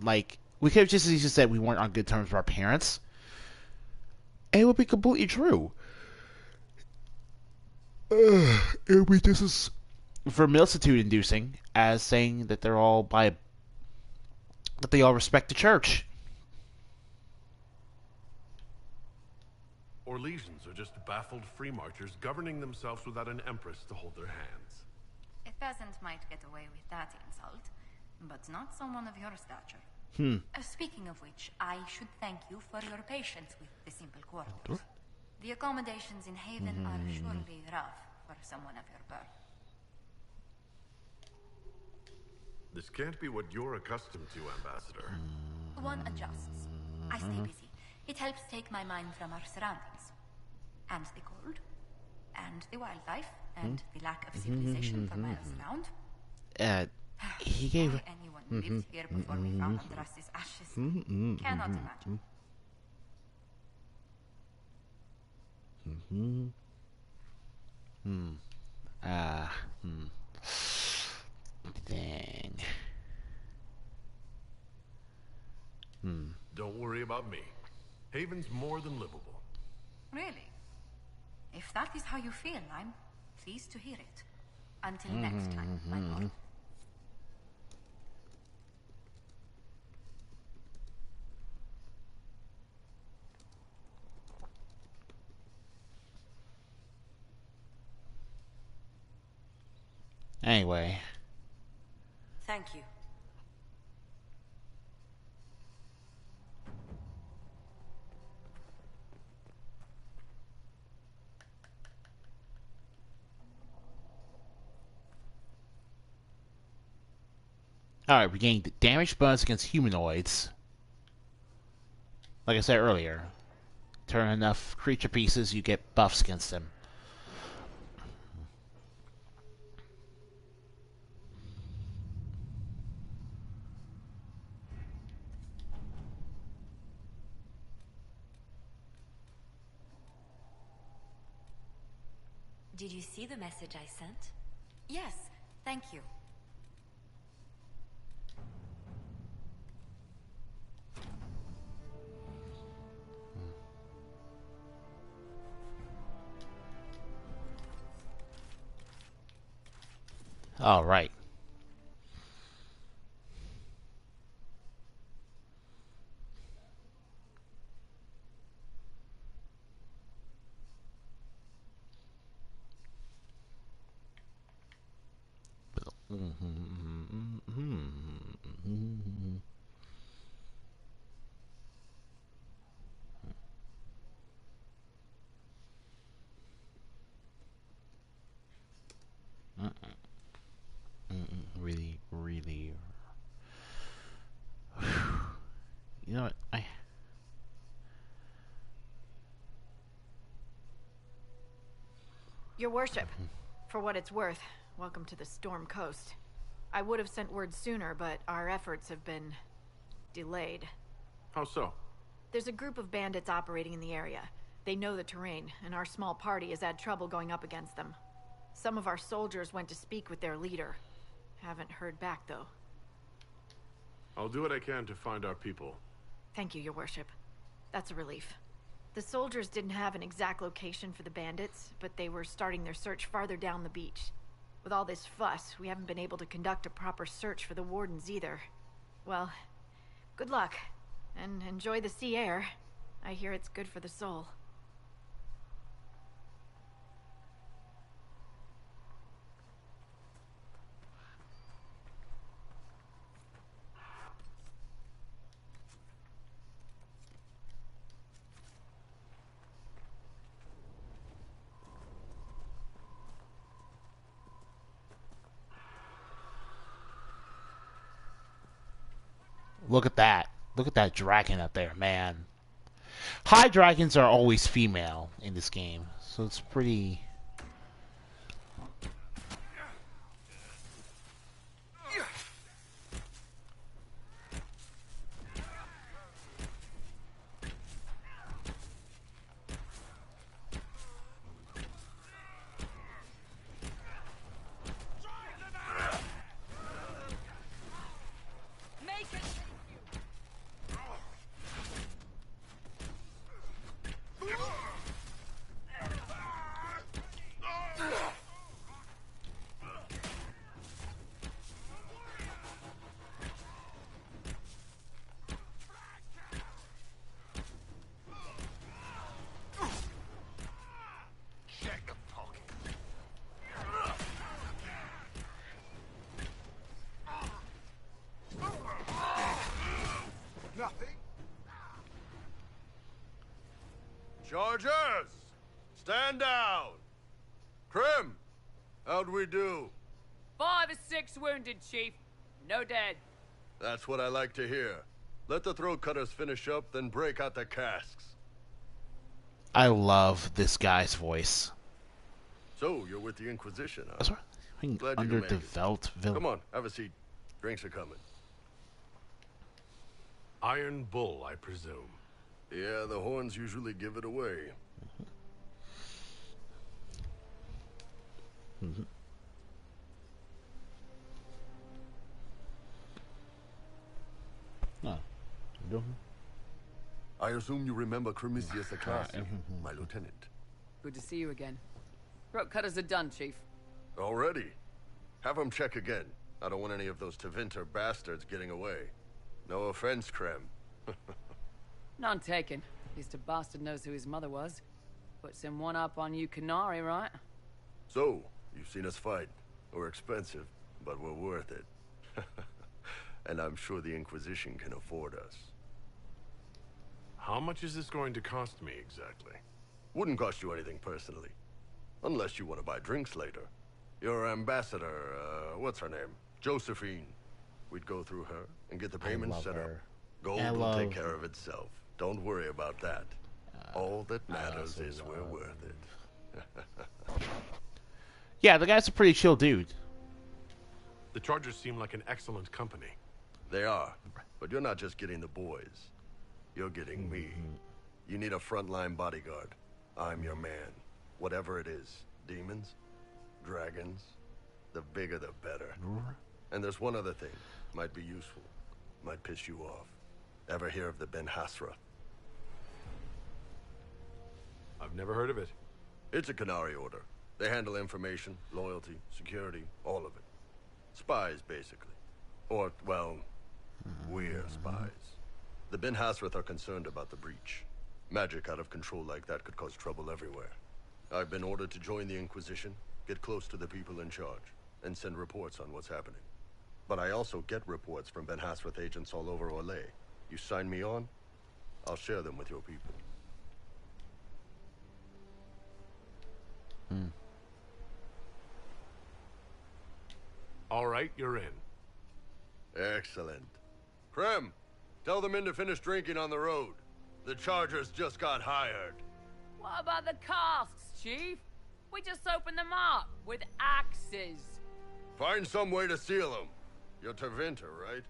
like, we could have just easily said we weren't on good terms with our parents, and it would be completely true. It would be just as verisimilitude-inducing as saying that they all respect the church. Or legions are just baffled free marchers governing themselves without an empress to hold their hands. A peasant might get away with that insult, but not someone of your stature. Speaking of which, I should thank you for your patience with the simple quarters. The accommodations in Haven are surely rough for someone of your birth. This can't be what you're accustomed to, Ambassador. One adjusts. I stay busy. It helps take my mind from our surroundings. And the cold. And the wildlife. And the lack of civilization for miles around. He gave... Why anyone lived here before we found Andraste's ashes. Cannot imagine. Dang. Don't worry about me. Haven's more than livable. Really? If that is how you feel, I'm pleased to hear it. Until next time, my lord. Anyway. Thank you. Alright, we gained damage bonus against humanoids. Like I said earlier, turn enough creature pieces, you get buffs against them. Did you see the message I sent? Yes, thank you. All right. Really. You know what? Your worship, for what it's worth, welcome to the Storm Coast. I would have sent word sooner, but our efforts have been delayed. How so? There's a group of bandits operating in the area. They know the terrain, and our small party has had trouble going up against them. Some of our soldiers went to speak with their leader. Haven't heard back, though. I'll do what I can to find our people. Thank you, Your Worship. That's a relief. The soldiers didn't have an exact location for the bandits, but they were starting their search farther down the beach. With all this fuss, we haven't been able to conduct a proper search for the wardens either. Well, good luck, and enjoy the sea air. I hear it's good for the soul. Look at that. Look at that dragon up there, man. High dragons are always female in this game, so it's pretty... Chargers! Stand down! Krim! How'd we do? 5 or 6 wounded, Chief. No dead. That's what I like to hear. Let the throat cutters finish up, then break out the casks. I love this guy's voice. So, you're with the Inquisition, huh? Glad you can make it. Underdeveloped villain. Come on, have a seat. Drinks are coming. Iron Bull, I presume. Yeah, the horns usually give it away. Mm-hmm. Oh. I assume you remember Cremisius Aclassi, my lieutenant. Good to see you again. Throat cutters are done, Chief. Already? Have him check again. I don't want any of those Tevinter bastards getting away. No offense, Krem. None taken. At least a bastard knows who his mother was. Puts him one up on you Canary, right? So, you've seen us fight. We're expensive, but we're worth it. And I'm sure the Inquisition can afford us. How much is this going to cost me, exactly? Wouldn't cost you anything personally. Unless you want to buy drinks later. Your ambassador, what's her name? Josephine. We'd go through her and get the payment set up. Gold will take care of itself. Don't worry about that. All that matters is we're worth it. Yeah, the guy's a pretty chill dude. The Chargers seem like an excellent company. They are, but you're not just getting the boys. You're getting me. You need a frontline bodyguard. I'm your man. Whatever it is. Demons, dragons, the bigger the better. And there's one other thing. Might be useful. Might piss you off. Ever hear of the Ben Hasra? I've never heard of it. It's a Canary order. They handle information, loyalty, security, all of it. Spies, basically. Or, well, we're spies. The Ben Hasrath are concerned about the breach. Magic out of control like that could cause trouble everywhere. I've been ordered to join the Inquisition, get close to the people in charge, and send reports on what's happening. But I also get reports from Ben Hasrath agents all over Orlais. You sign me on, I'll share them with your people. All right, you're in. Excellent. Krem, tell the men to finish drinking on the road. The Chargers just got hired. What about the casks, Chief? We just opened them up with axes. Find some way to seal them. You're Tevinter, right?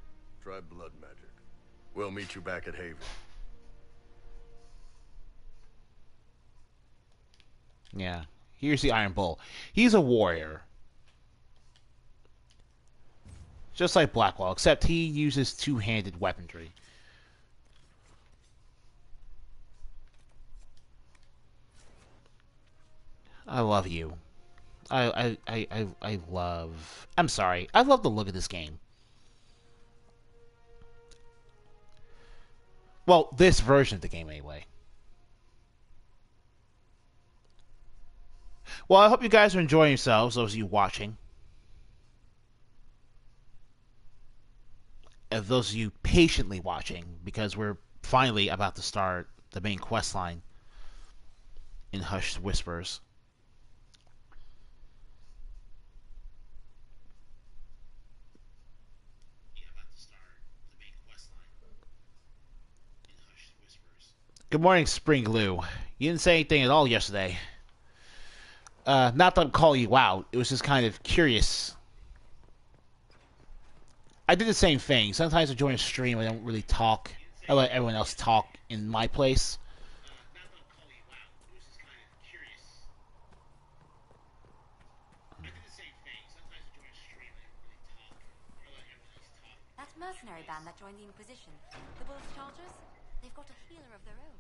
Try blood magic. We'll meet you back at Haven. Yeah. Here's the Iron Bull. He's a warrior. Just like Blackwell, except he uses two-handed weaponry. I love you. I love... I'm sorry. I love the look of this game. Well, this version of the game, anyway. Well, I hope you guys are enjoying yourselves, those of you watching. And those of you patiently watching, because we're finally about to start the main quest line in Hushed Whispers. Good morning, Spring Glue. You didn't say anything at all yesterday. Not that I'm calling you out. It was just kind of curious. I did the same thing. Sometimes I join a stream, I don't really talk. I let everyone else talk in my place. That mercenary band that joined the Inquisition, the Bulls Chargers, they've got a healer of their own.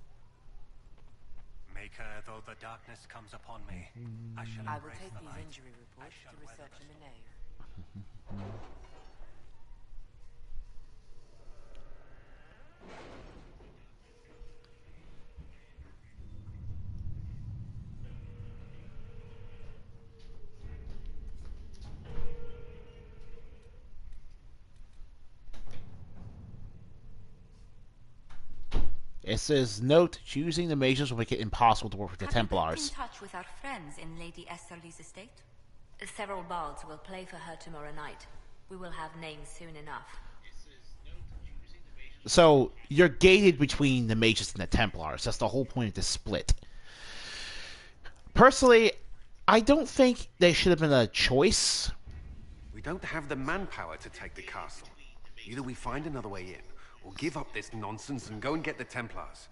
Maker, though the darkness comes upon me, I shall I will embrace take the these light. injury reports to research in the nave. It says, note, choosing the mages will make it impossible to work with the Templars. Have you kept in touch with our friends in Lady Esterly's estate? Several bards will play for her tomorrow night. We will have names soon enough. So, you're gated between the mages and the Templars. That's the whole point of this split. Personally, I don't think there should have been a choice. We don't have the manpower to take the castle. Either we find another way in, or give up this nonsense and go and get the Templars.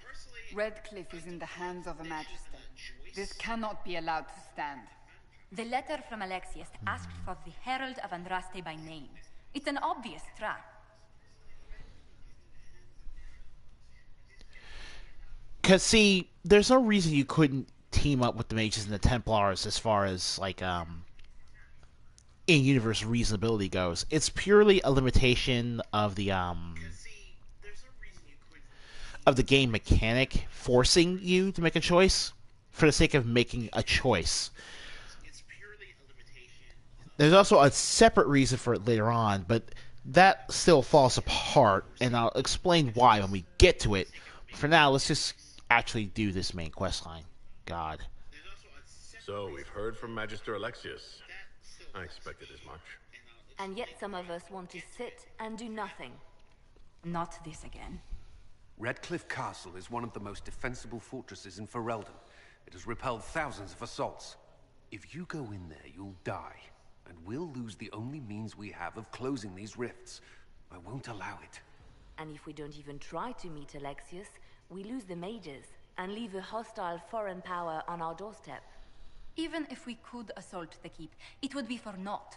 Redcliffe is in the hands of a Magister. This cannot be allowed to stand. The letter from Alexius asked for the Herald of Andraste by name. It's an obvious trap. Because, see, there's no reason you couldn't team up with the mages and the Templars as far as, like, in-universe reasonability goes. It's purely a limitation of the game mechanic forcing you to make a choice for the sake of making a choice. There's also a separate reason for it later on, but that still falls apart, and I'll explain why when we get to it. For now, let's just actually do this main quest line. God. So, we've heard from Magister Alexius. I expected as much. And yet some of us want to sit and do nothing. Not this again. Redcliffe Castle is one of the most defensible fortresses in Ferelden. It has repelled thousands of assaults. If you go in there, you'll die. And we'll lose the only means we have of closing these rifts. I won't allow it. And if we don't even try to meet Alexius, we lose the mages and leave a hostile foreign power on our doorstep. Even if we could assault the keep, it would be for naught.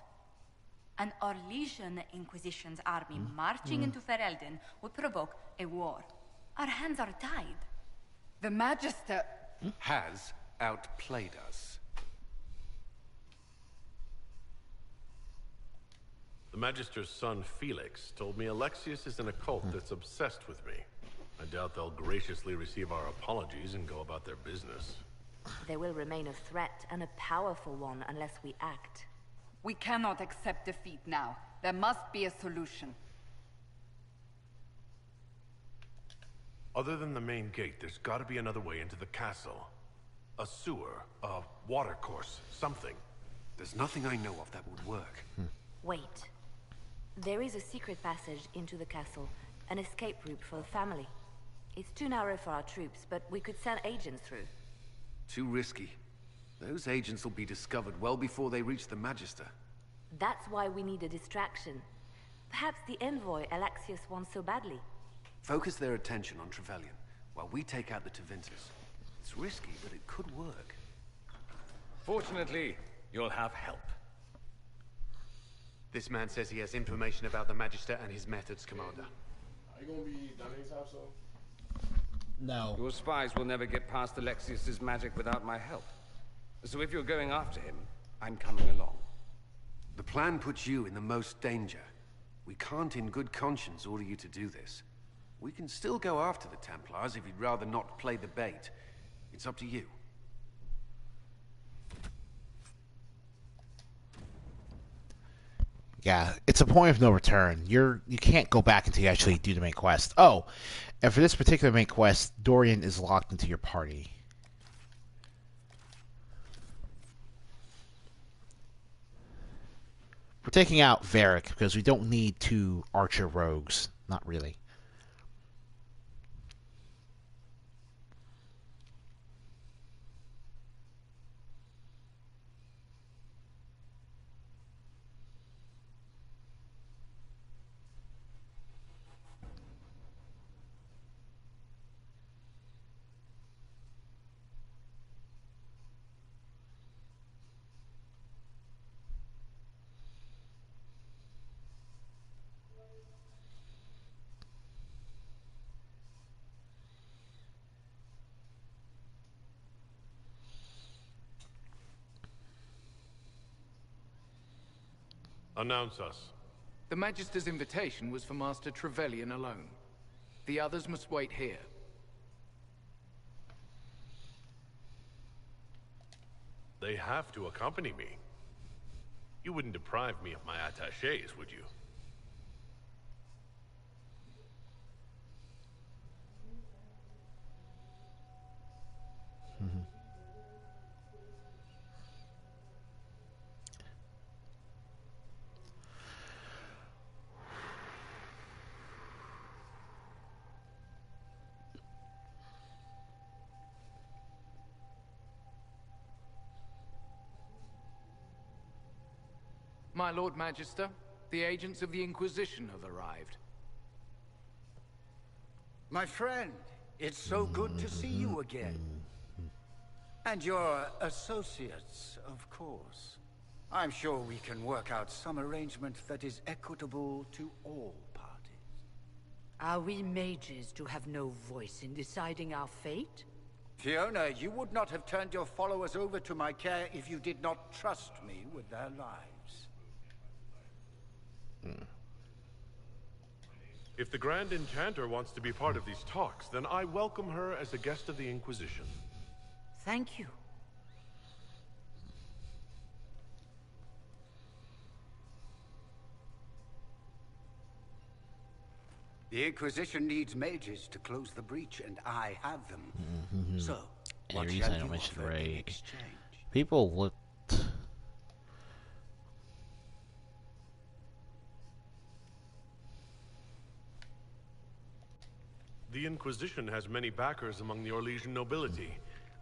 An Orlesian Inquisition's army marching into Ferelden would provoke a war. Our hands are tied. The Magister has outplayed us. The Magister's son, Felix, told me Alexius is in a cult that's obsessed with me. I doubt they'll graciously receive our apologies and go about their business. There will remain a threat, and a powerful one, unless we act. We cannot accept defeat now. There must be a solution. Other than the main gate, there's gotta be another way into the castle. A sewer, a watercourse, something. There's nothing I know of that would work. Wait. There is a secret passage into the castle, an escape route for the family. It's too narrow for our troops, but we could send agents through. Too risky. Those agents will be discovered well before they reach the Magister. That's why we need a distraction. Perhaps the envoy Alexius wants so badly. Focus their attention on Trevelyan, while we take out the Tevinters. It's risky, but it could work. Fortunately, you'll have help. This man says he has information about the Magister and his methods, Commander. Are you gonna be down his house, though? No. Your spies will never get past Alexius's magic without my help. So if you're going after him, I'm coming along. The plan puts you in the most danger. We can't in good conscience order you to do this. We can still go after the Templars if you'd rather not play the bait. It's up to you. Yeah, it's a point of no return. You can't go back until you actually do the main quest. Oh, and for this particular main quest, Dorian is locked into your party. We're taking out Varric because we don't need two archer rogues. Not really. Announce us. The Magister's invitation was for Master Trevelyan alone. The others must wait here. They have to accompany me. You wouldn't deprive me of my attachés, would you? my Lord Magister. The agents of the Inquisition have arrived. My friend, it's so good to see you again. And your associates, of course. I'm sure we can work out some arrangement that is equitable to all parties. Are we mages to have no voice in deciding our fate? Fiona, you would not have turned your followers over to my care if you did not trust me with their lives. If the Grand Enchanter wants to be part of these talks, then I welcome her as a guest of the Inquisition. Thank you. The Inquisition needs mages to close the breach, and I have them. So, Any what reason shall I you don't mention offer in Ray. exchange? People looked. The Inquisition has many backers among the Orlesian nobility.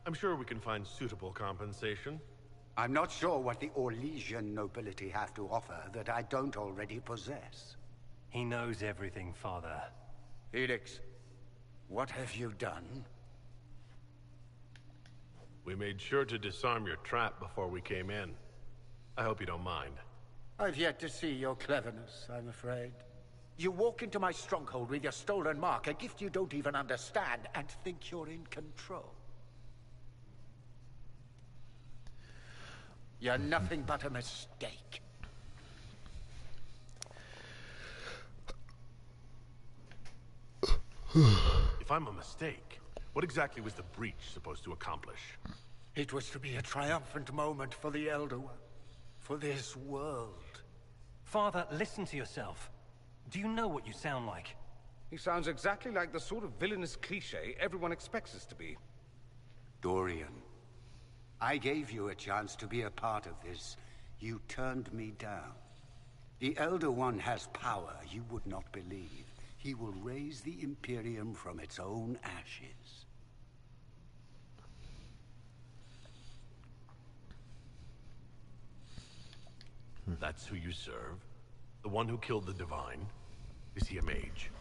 I'm sure we can find suitable compensation. I'm not sure what the Orlesian nobility have to offer that I don't already possess. He knows everything, Father. Felix, what have you done? We made sure to disarm your trap before we came in. I hope you don't mind. I've yet to see your cleverness, I'm afraid. You walk into my stronghold with your stolen mark, a gift you don't even understand, and think you're in control. You're nothing but a mistake. If I'm a mistake, what exactly was the breach supposed to accomplish? It was to be a triumphant moment for the Elder One, for this world. Father, listen to yourself. Do you know what you sound like? He sounds exactly like the sort of villainous cliché everyone expects us to be. Dorian, I gave you a chance to be a part of this. You turned me down. The Elder One has power you would not believe. He will raise the Imperium from its own ashes. That's who you serve? The one who killed the Divine? Is he a mage?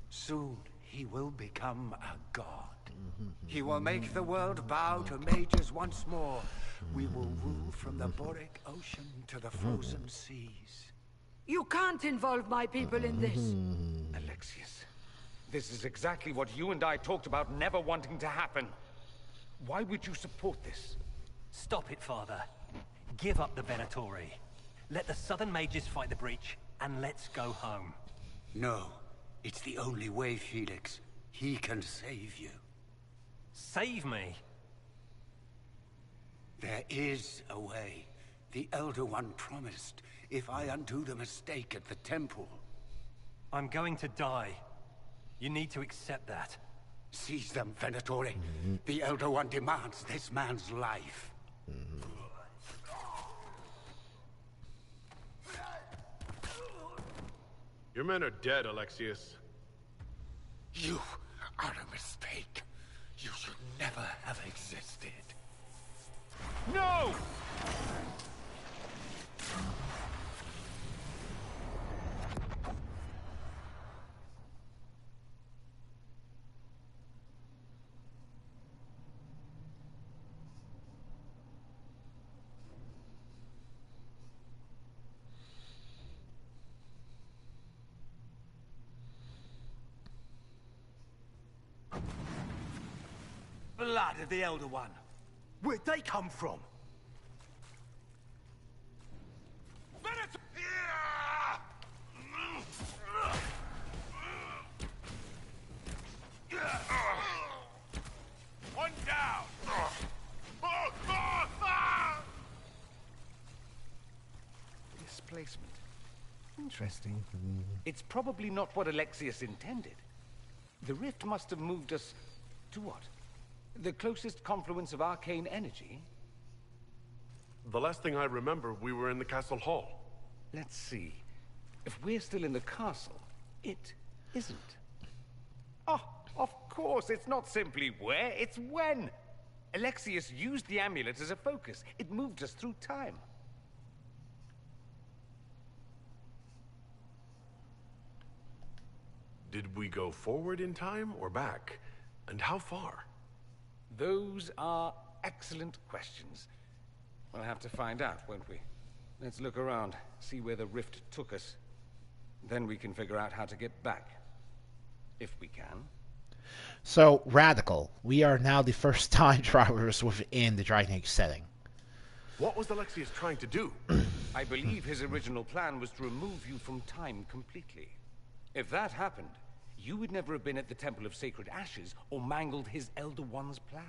Soon, he will become a god. He will make the world bow to mages once more. We will rule from the Boric Ocean to the frozen seas. You can't involve my people in this. Alexius, this is exactly what you and I talked about never wanting to happen. Why would you support this? Stop it, Father. Give up the Venatori. Let the Southern Mages fight the breach, and let's go home. No, it's the only way, Felix. He can save you. Save me? There is a way. The Elder One promised, if I undo the mistake at the temple. I'm going to die. You need to accept that. Seize them, Venatori. The Elder One demands this man's life. Your men are dead, Alexius. You are a mistake. You should never have existed. No! Blood of the Elder One. Where'd they come from? One down! Displacement. Interesting. It's probably not what Alexius intended. The rift must have moved us to what? The closest confluence of arcane energy? The last thing I remember, we were in the castle hall. Let's see. If we're still in the castle, it isn't. Oh, of course, it's not simply where, it's when. Alexius used the amulet as a focus. It moved us through time. Did we go forward in time or back? And how far? Those are excellent questions. We'll have to find out, won't we? Let's look around, see where the rift took us. Then we can figure out how to get back. If we can. So, radical. We are now the first time travelers within the Dragon Age setting. What was Alexius trying to do? I believe his original plan was to remove you from time completely. If that happened, you would never have been at the Temple of Sacred Ashes or mangled his Elder One's plan.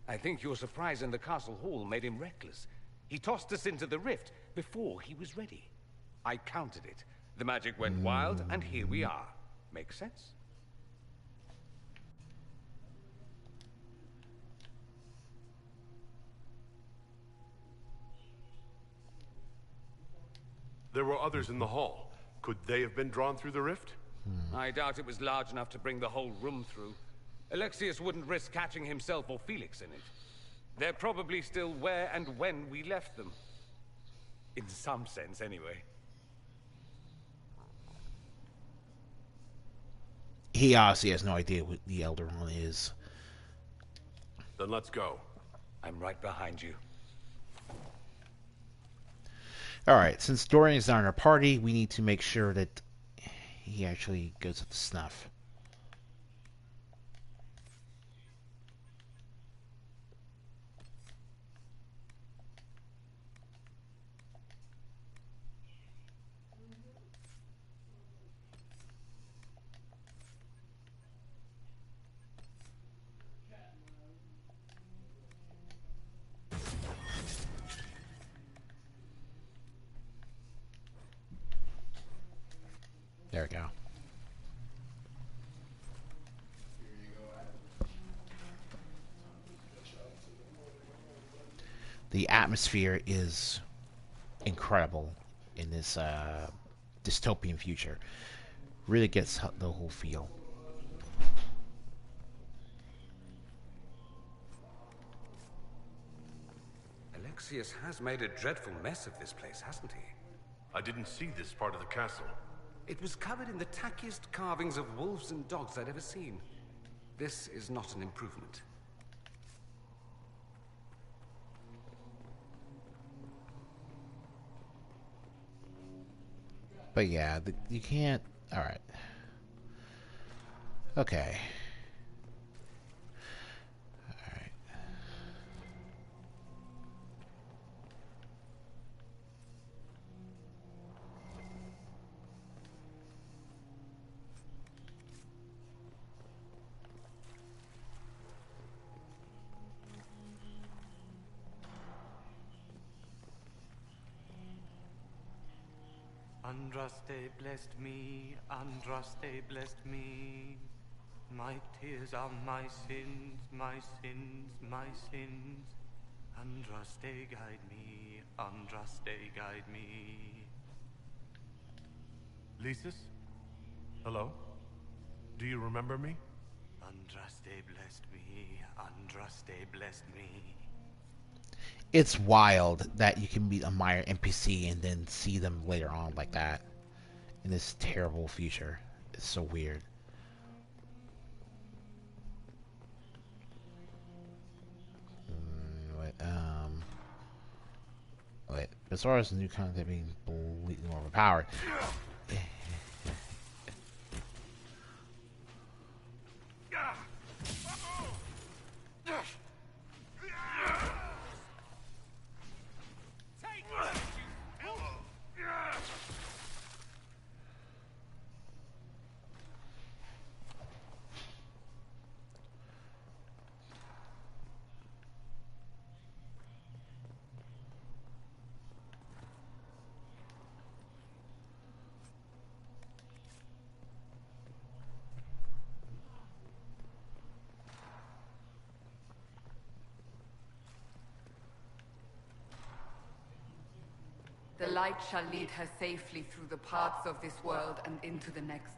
I think your surprise in the castle hall made him reckless. He tossed us into the rift before he was ready. I countered it. The magic went wild, and here we are. Make sense? There were others in the hall. Could they have been drawn through the rift? I doubt it was large enough to bring the whole room through. Alexius wouldn't risk catching himself or Felix in it. They're probably still where and when we left them. In some sense, anyway. He obviously has no idea what the Elder One is. Then let's go. I'm right behind you. Alright, since Dorian is not in our party, we need to make sure that he actually goes up to snuff. There we go. The atmosphere is incredible in this dystopian future. Really gets the whole feel. Alexius has made a dreadful mess of this place, hasn't he? I didn't see this part of the castle. It was covered in the tackiest carvings of wolves and dogs I'd ever seen. This is not an improvement. But yeah, you can't... Alright. Okay. Alright. Andraste blessed me, Andraste blessed me. My tears are my sins, my sins, my sins. Andraste guide me, Andraste guide me. Lysis? Hello? Do you remember me? Andraste blessed me, Andraste blessed me. It's wild that you can meet a minor NPC and then see them later on like that in this terrible future. It's so weird. Wait. As far as the new content being completely more overpowered. The light shall lead her safely through the paths of this world and into the next.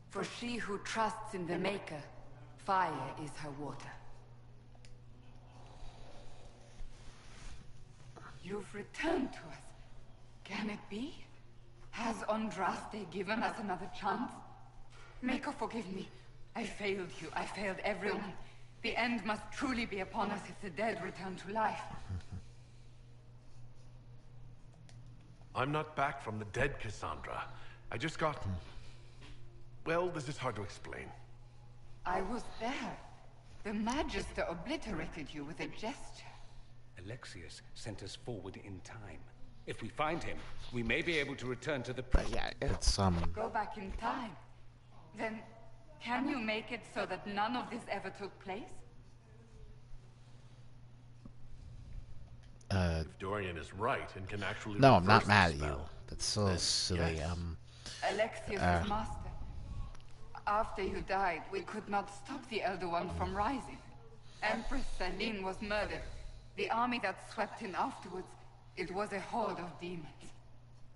For she who trusts in the Maker, fire is her water. You've returned to us. Can it be? Has Andraste given us another chance? Maker, forgive me. I failed you. I failed everyone. The end must truly be upon us if the dead return to life. I'm not back from the dead, Cassandra. I just got... Well, this is hard to explain. I was there. The Magister obliterated you with a gesture. Alexius sent us forward in time. If we find him, we may be able to return to the But yeah, it's Go back in time. Then, can you make it so that none of this ever took place? If Dorian is right and can actually... No, I'm not reverse mad the at you. spell, That's so silly. yes. Alexius' master. After you died, we could not stop the Elder One from rising. Empress Celine was murdered. The army that swept in afterwards, it was a horde of demons.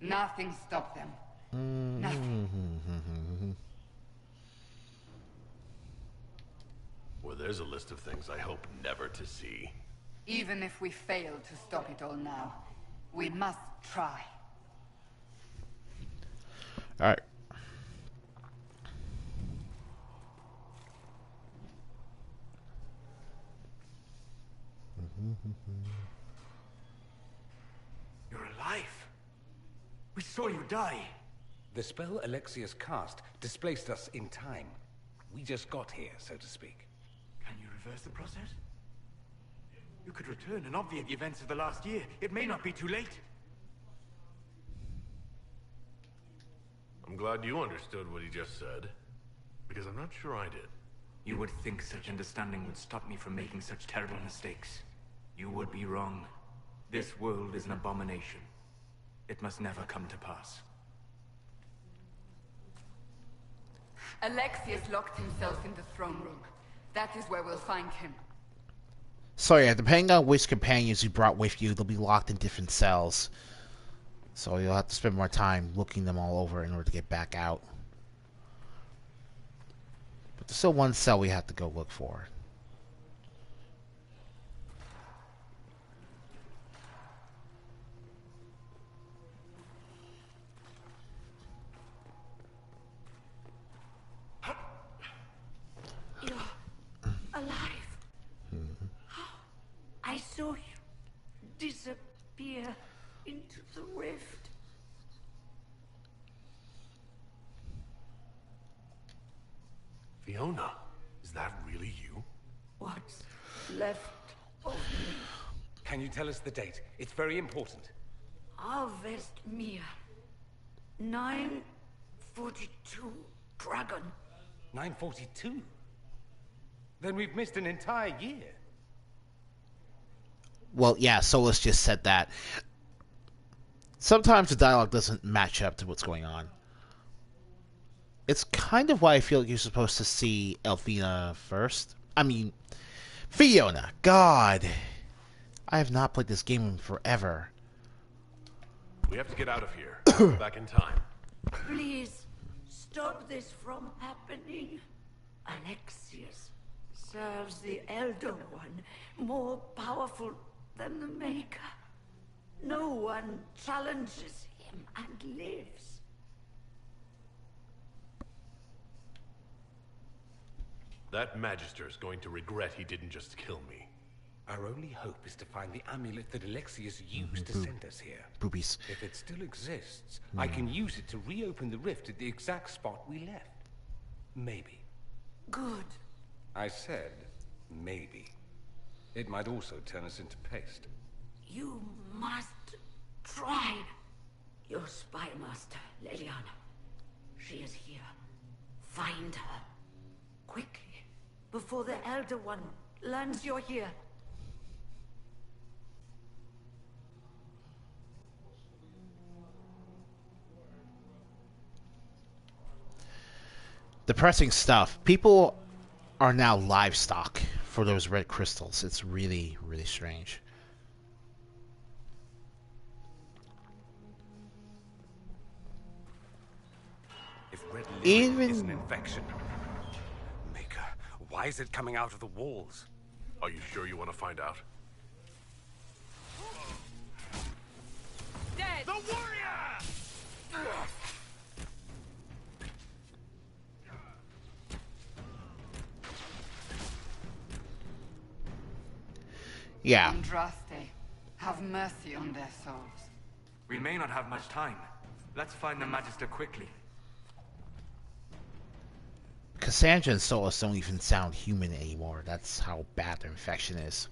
Nothing stopped them. Nothing. Well, there's a list of things I hope never to see. Even if we fail to stop it all now, we must try. Alright. You're alive. We saw you die. The spell Alexius cast displaced us in time. We just got here, so to speak. Can you reverse the process? You could return and obviate the events of the last year. It may not be too late. I'm glad you understood what he just said, because I'm not sure I did. You would think such understanding would stop me from making such terrible mistakes. You would be wrong. This world is an abomination. It must never come to pass. Alexius locked himself in the throne room. That is where we'll find him. So yeah, depending on which companions you brought with you, they'll be locked in different cells. So you'll have to spend more time looking them all over in order to get back out. But there's still one cell we have to go look for. You're alive. I saw you disappear into the rift. Fiona, is that really you? What's left of me? Can you tell us the date? It's very important. Harvest Mia. 942 Dragon. 942? Then we've missed an entire year. Well, yeah, Solus just said that. Sometimes the dialogue doesn't match up to what's going on. It's kind of why I feel like you're supposed to see Elfina first. I mean, Fiona. God. I have not played this game in forever. We have to get out of here. Back in time. Please, stop this from happening. Alexius serves the Elder One, more powerful than the Maker. No one challenges him and lives. That Magister is going to regret he didn't just kill me. Our only hope is to find the amulet that Alexius used to send us here. Boobies. If it still exists, I can use it to reopen the rift at the exact spot we left. Maybe. Good. I said, maybe. It might also turn us into paste. You must try. Your spy master, Leliana. She is here. Find her. Quickly, before the Elder One learns you're here. Depressing stuff. People are now livestock for those red crystals. It's really, really strange. If red liver is an infection, Maker, why is it coming out of the walls? Are you sure you want to find out? Dead! The warrior! Yeah. Andraste, have mercy on their souls. We may not have much time. Let's find the Magister quickly. Cassandra and Solus don't even sound human anymore. That's how bad their infection is.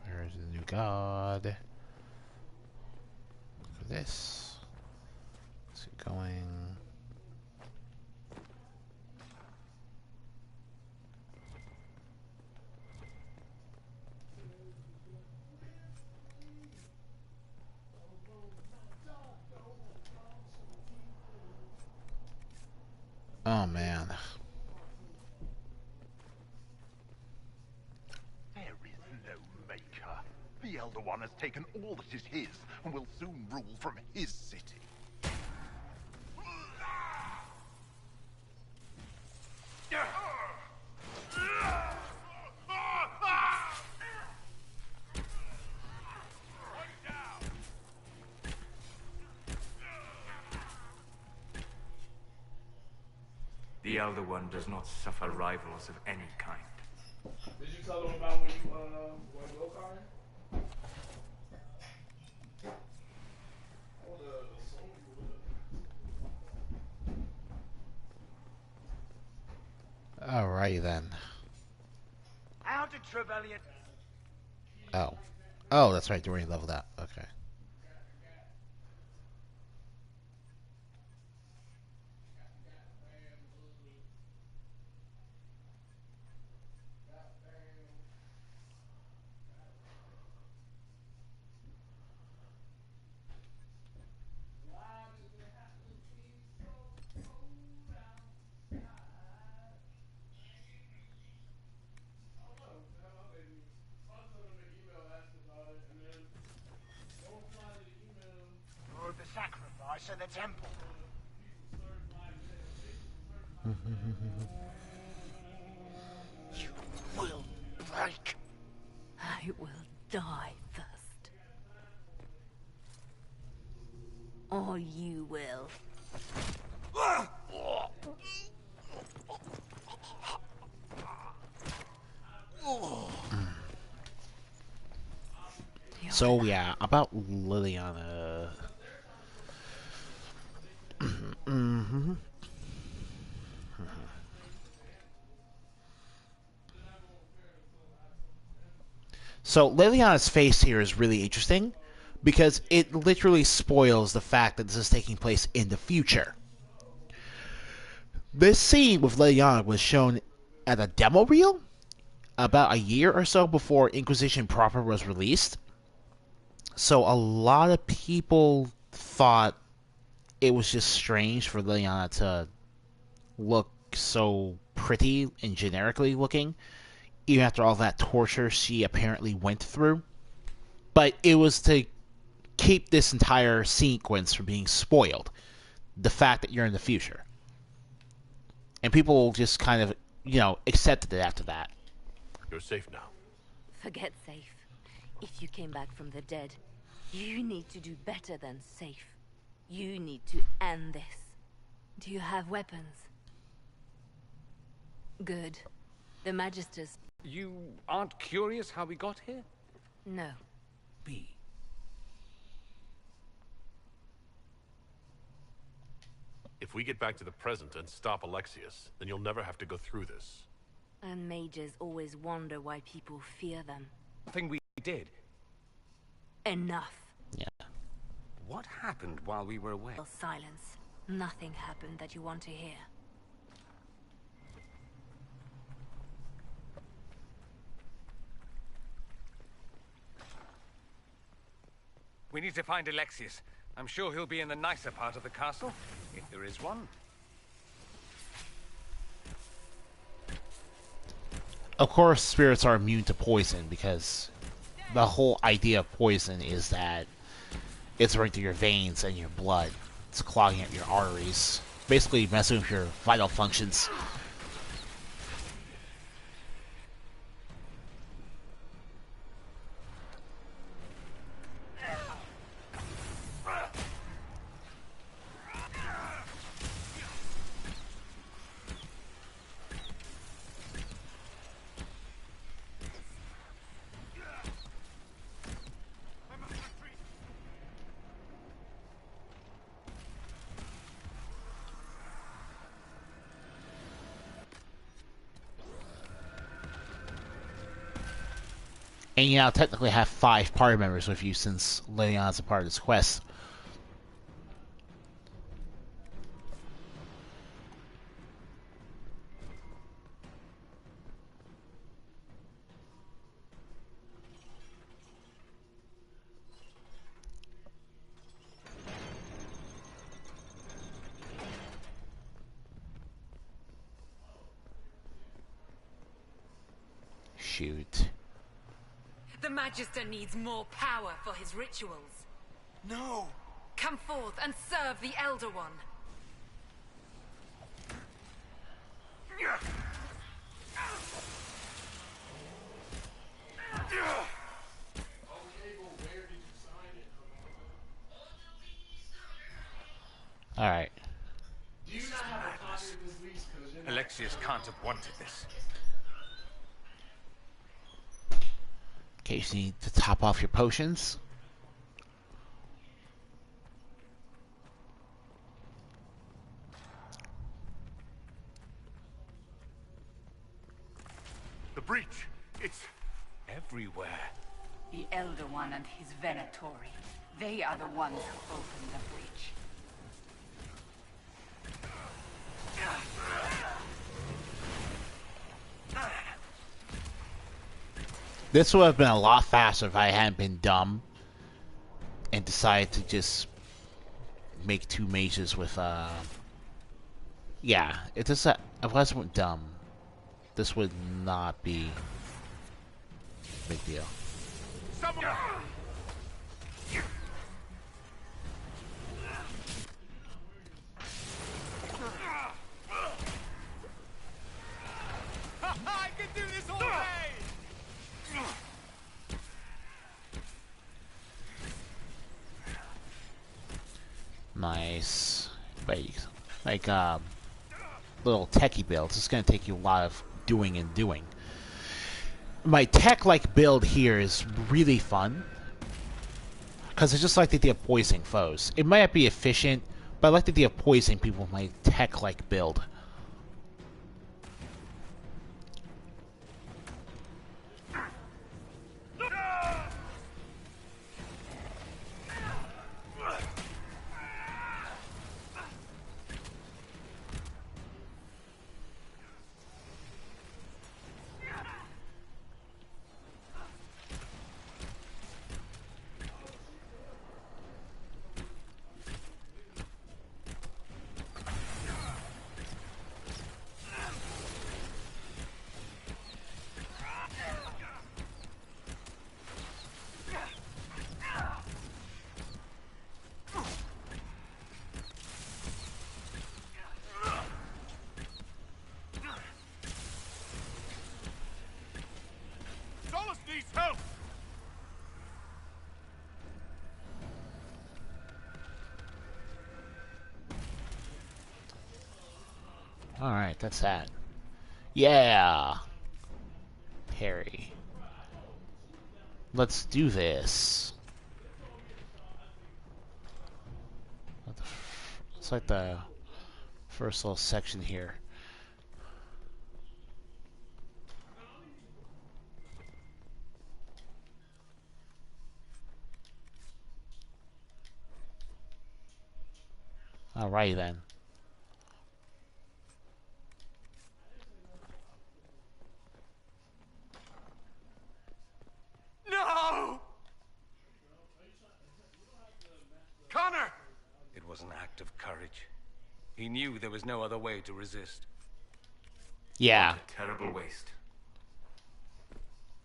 There's the new god. Look at this. Let's get going. Oh man. There is no maker. The Elder One has taken all that is his and will soon rule from his city. The Elder One does not suffer rivals of any kind. Did you tell them about when you go karting? Alrighty then. How did Trevelyan... Oh. Oh, that's right. Dorian leveled up. Okay. Or the sacrifice of the temple. You will break. I will die first. Or you will. So yeah, about Liliana. So Liliana's face here is really interesting because it literally spoils the fact that this is taking place in the future. This scene with Liliana was shown at a demo reel about a year or so before Inquisition proper was released. So a lot of people thought it was just strange for Liliana to look so pretty and generically looking, even after all that torture she apparently went through. But it was to keep this entire sequence from being spoiled. The fact that you're in the future. And people just kind of, accepted it after that. You're safe now. Forget safe. If you came back from the dead, you need to do better than safe. You need to end this. Do you have weapons? Good. The Magisters... You aren't curious how we got here? No. Be. If we get back to the present and stop Alexius, then you'll never have to go through this. And mages always wonder why people fear them. Nothing we did. Enough. Yeah. What happened while we were away? Silence. Nothing happened that you want to hear. We need to find Alexius. I'm sure he'll be in the nicer part of the castle, if there is one. Of course, spirits are immune to poison because the whole idea of poison is that it's running through your veins and your blood. It's clogging up your arteries. basically messing with your vital functions. And you now technically have 5 party members with you since Leon's a part of this quest. Shoot. The Magister needs more power for his rituals. No! Come forth and serve the Elder One. Alright. Alexius can't have wanted this. Okay, so you need to top off your potions. The breach, it's everywhere. The Elder One and his Venatori. They are the ones who opened the breach. This would have been a lot faster if I hadn't been dumb and decided to just make 2 mages with, yeah, if I wasn't dumb, this would not be a big deal. I can do this all day! Nice. Like, little techie builds. It's going to take you a lot of doing and doing. My tech-like build here is really fun. Because I just like the idea of poisoning foes. It might not be efficient, but I like the idea of poisoning people with my tech-like build. Alright, that's that. Yeah! Harry. Let's do this. It's like the first little section here. Alright then. No! Connor! It was an act of courage. He knew there was no other way to resist. Yeah. What a terrible waste.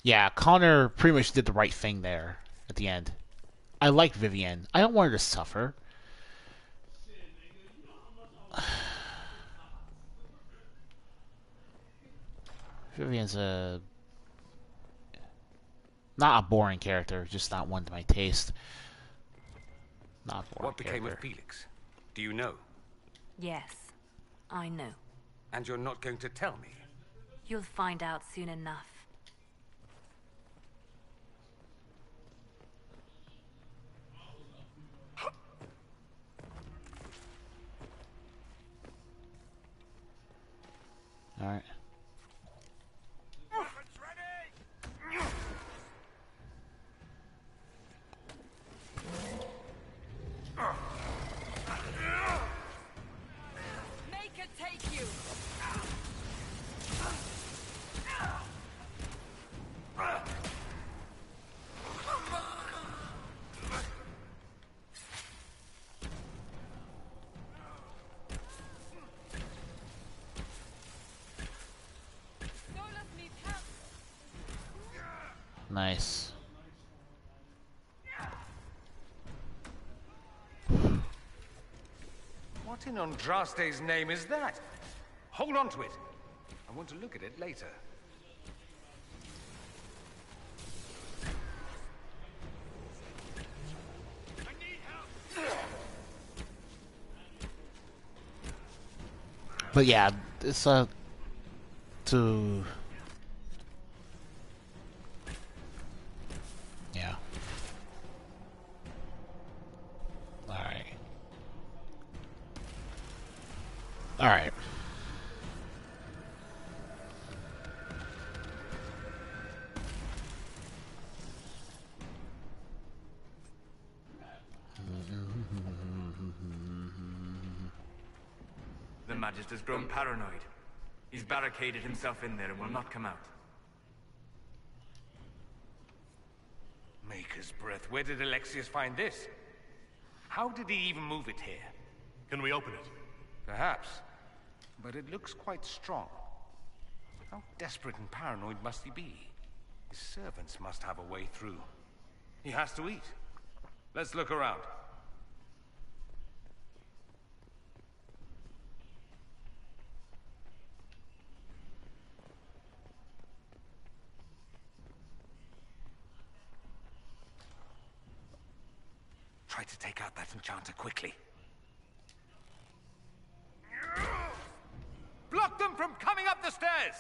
Yeah, Connor pretty much did the right thing there at the end. I like Vivienne. I don't want her to suffer. Vivian's not a boring character, just not one to my taste. Not a boring What became character. of Felix? Do you know? Yes, I know. And you're not going to tell me? You'll find out soon enough. All right. Make it take you. Nice. What in Andraste's name is that? Hold on to it. I want to look at it later. But yeah, it's to yeah. All right. All right. The Magister's grown paranoid. He's barricaded himself in there and will not come out. Maker's breath. Where did Alexius find this? How did he even move it here? Can we open it? Perhaps. But it looks quite strong. How desperate and paranoid must he be? His servants must have a way through. He has to eat. Let's look around. Try to take out that enchanter quickly. Block them from coming up the stairs!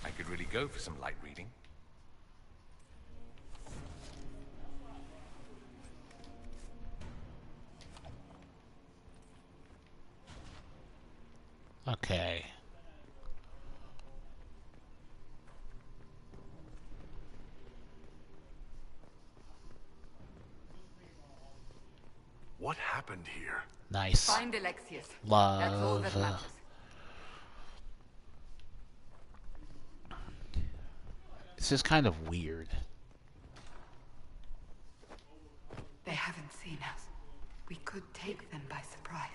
I could really go for some light reading. Okay. What happened here? Nice. Find Alexius. Love. That's all that matters. This is kind of weird. They haven't seen us. We could take them by surprise.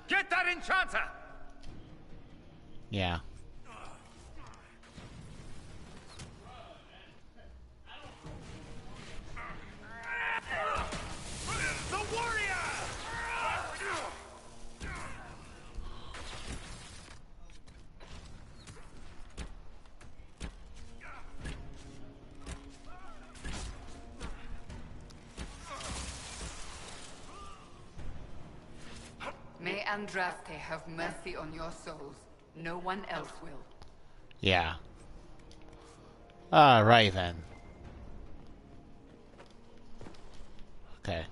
Get that enchanter! Yeah. The warrior! May Andraste have mercy on your souls. No one else will. Yeah. Alright then. Okay.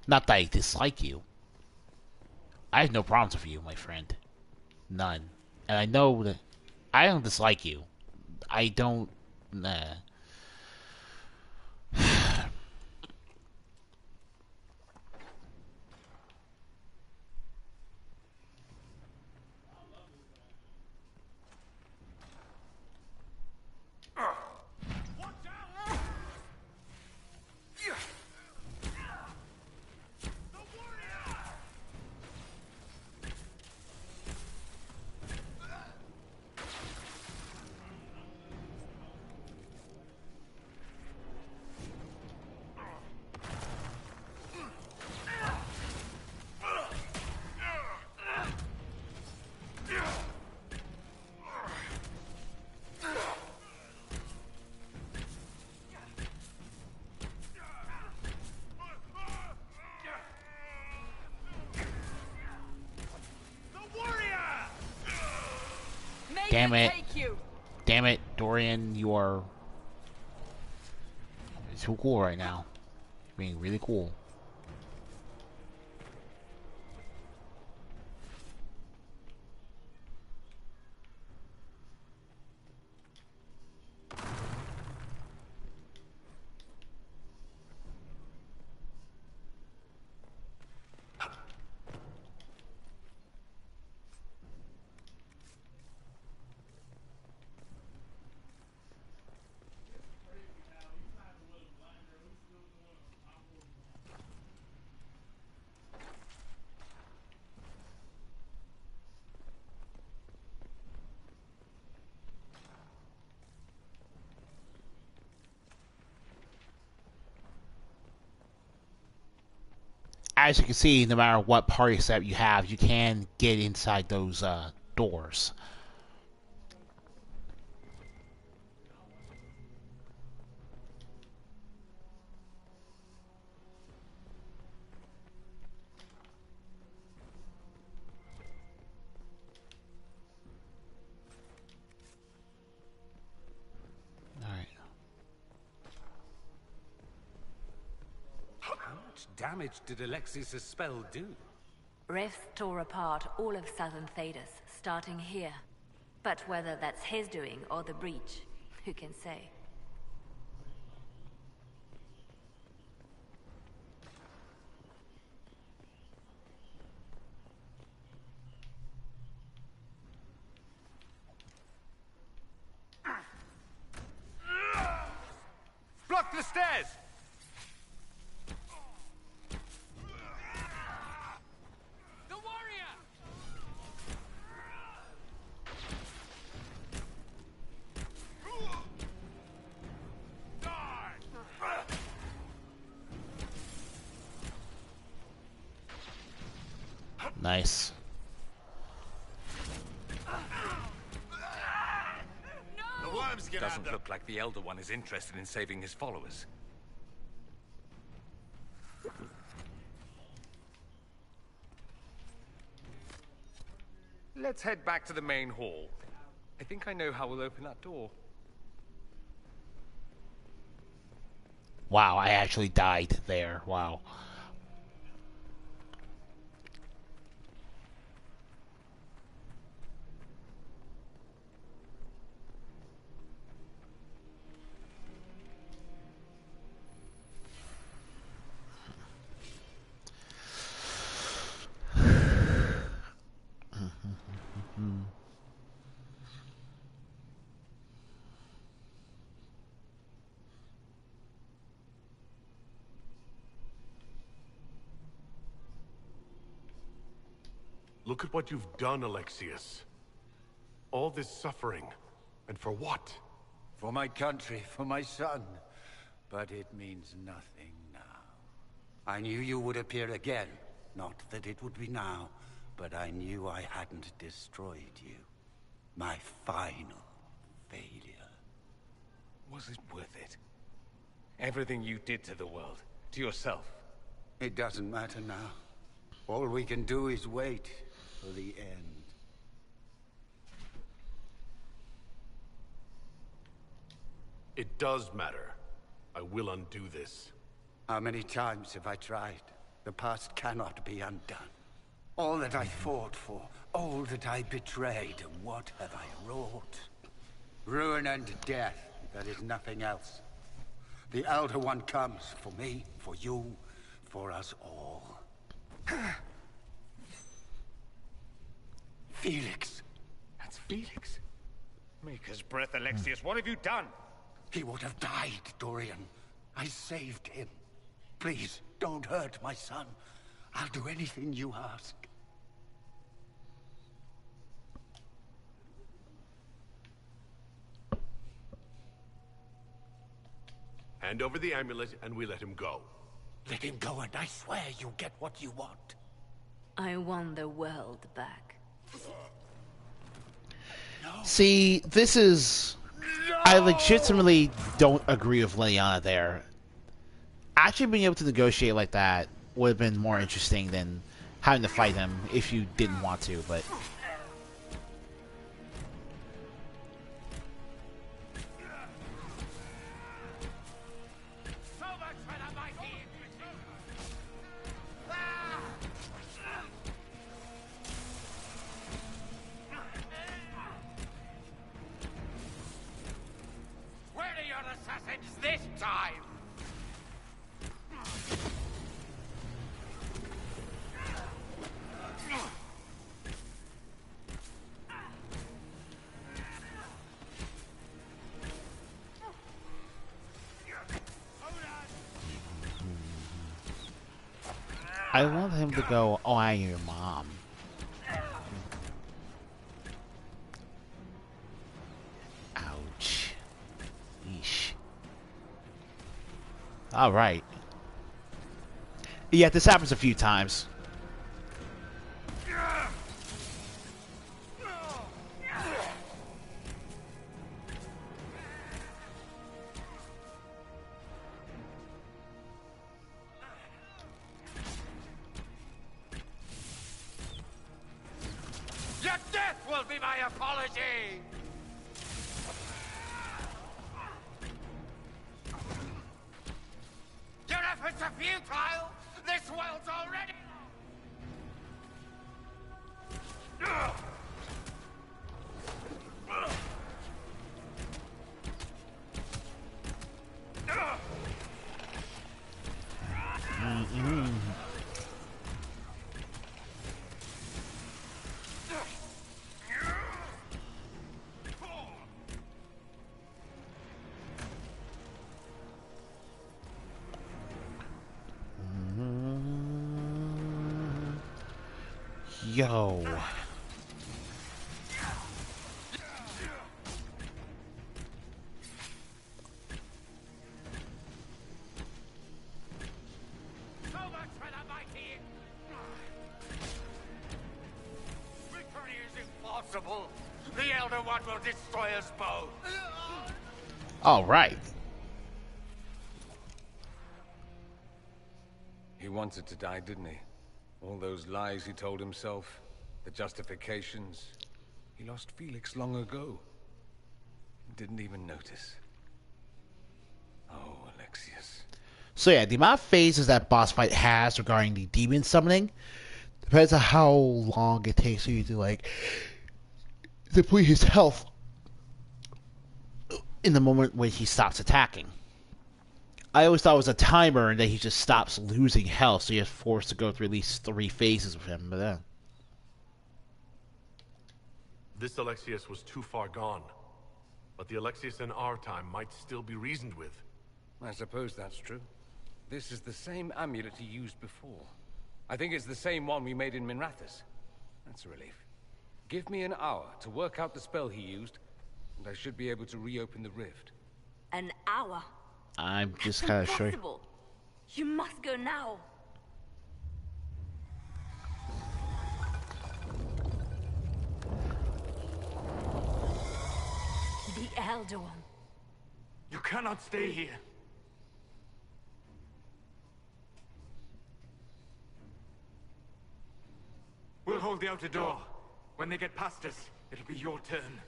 Not that I dislike you. I have no problems with you, my friend. None. And I know that I don't dislike you. I don't... Damn it. Damn it, Dorian, you are too cool right now. Being really cool. As you can see, no matter what party setup you have, you can get inside those doors. Damage did Alexius' spell do? Rifts tore apart all of southern Phaedrus, starting here. But whether that's his doing or the breach, who can say? Block the stairs! Nice. Doesn't look like the Elder One is interested in saving his followers. Let's head back to the main hall. I think I know how we'll open that door. Wow, I actually died there. Wow. Look at what you've done, Alexius. All this suffering. And for what? For my country, for my son. But it means nothing now. I knew you would appear again. Not that it would be now, but I knew I hadn't destroyed you. My final failure. Was it worth it? Everything you did to the world, to yourself. It doesn't matter now. All we can do is wait for the end. It does matter. I will undo this. How many times have I tried? The past cannot be undone. All that I fought for, all that I betrayed, and what have I wrought? Ruin and death, there is nothing else. The Elder One comes for me, for you, for us all. Felix. That's Felix. Maker's breath, Alexius, what have you done? He would have died, Dorian. I saved him. Please, don't hurt my son. I'll do anything you ask. Hand over the amulet and we let him go. Let him go and I swear you'll get what you want. I want the world back. See, this is... I legitimately don't agree with Liliana there. Actually being able to negotiate like that would have been more interesting than having to fight him if you didn't want to, but... I want him to go, oh, I am your mom. Ouch. Yeesh. Alright. Yeah, this happens a few times. Your death will be my apology! Your efforts are futile! This world's already... Yo. The Elder One will destroy us both. All right. He wanted to die, didn't he? All those lies he told himself, the justifications. He lost Felix long ago. Didn't even notice. Oh, Alexius. So yeah, the amount of phases that boss fight has regarding the demon summoning depends on how long it takes you to like deplete his health in the moment when he stops attacking. I always thought it was a timer and that he just stops losing health, so you're forced to go through at least 3 phases with him. But This Alexius was too far gone. But the Alexius in our time might still be reasoned with. I suppose that's true. This is the same amulet he used before. I think it's the same one we made in Minrathous. That's a relief. Give me an hour to work out the spell he used, and I should be able to reopen the rift. An hour? I'm just kind of sure. Impossible. You must go now. The Elder One. You cannot stay here. We'll hold the outer door. When they get past us, it'll be your turn.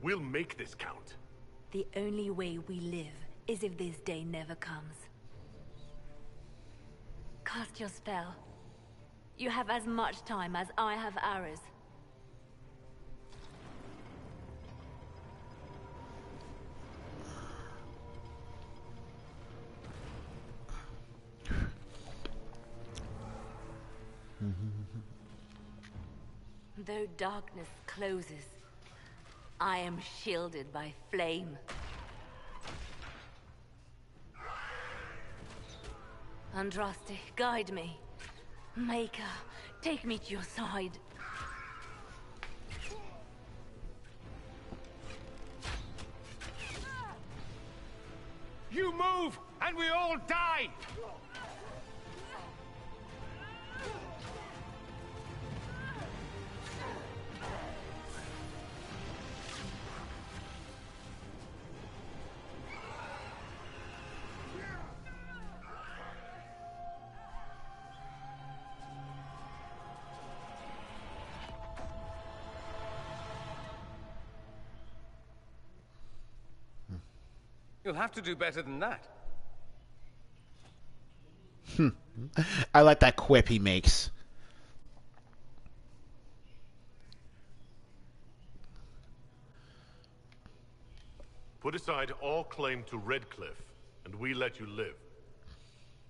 We'll make this count. The only way we live is if this day never comes. Cast your spell. You have as much time as I have hours. Though darkness closes, I am shielded by flame. Andraste, guide me. Maker, take me to your side. You move, and we all die! You'll have to do better than that. I like that quip he makes. Put aside all claim to Redcliffe, and we let you live.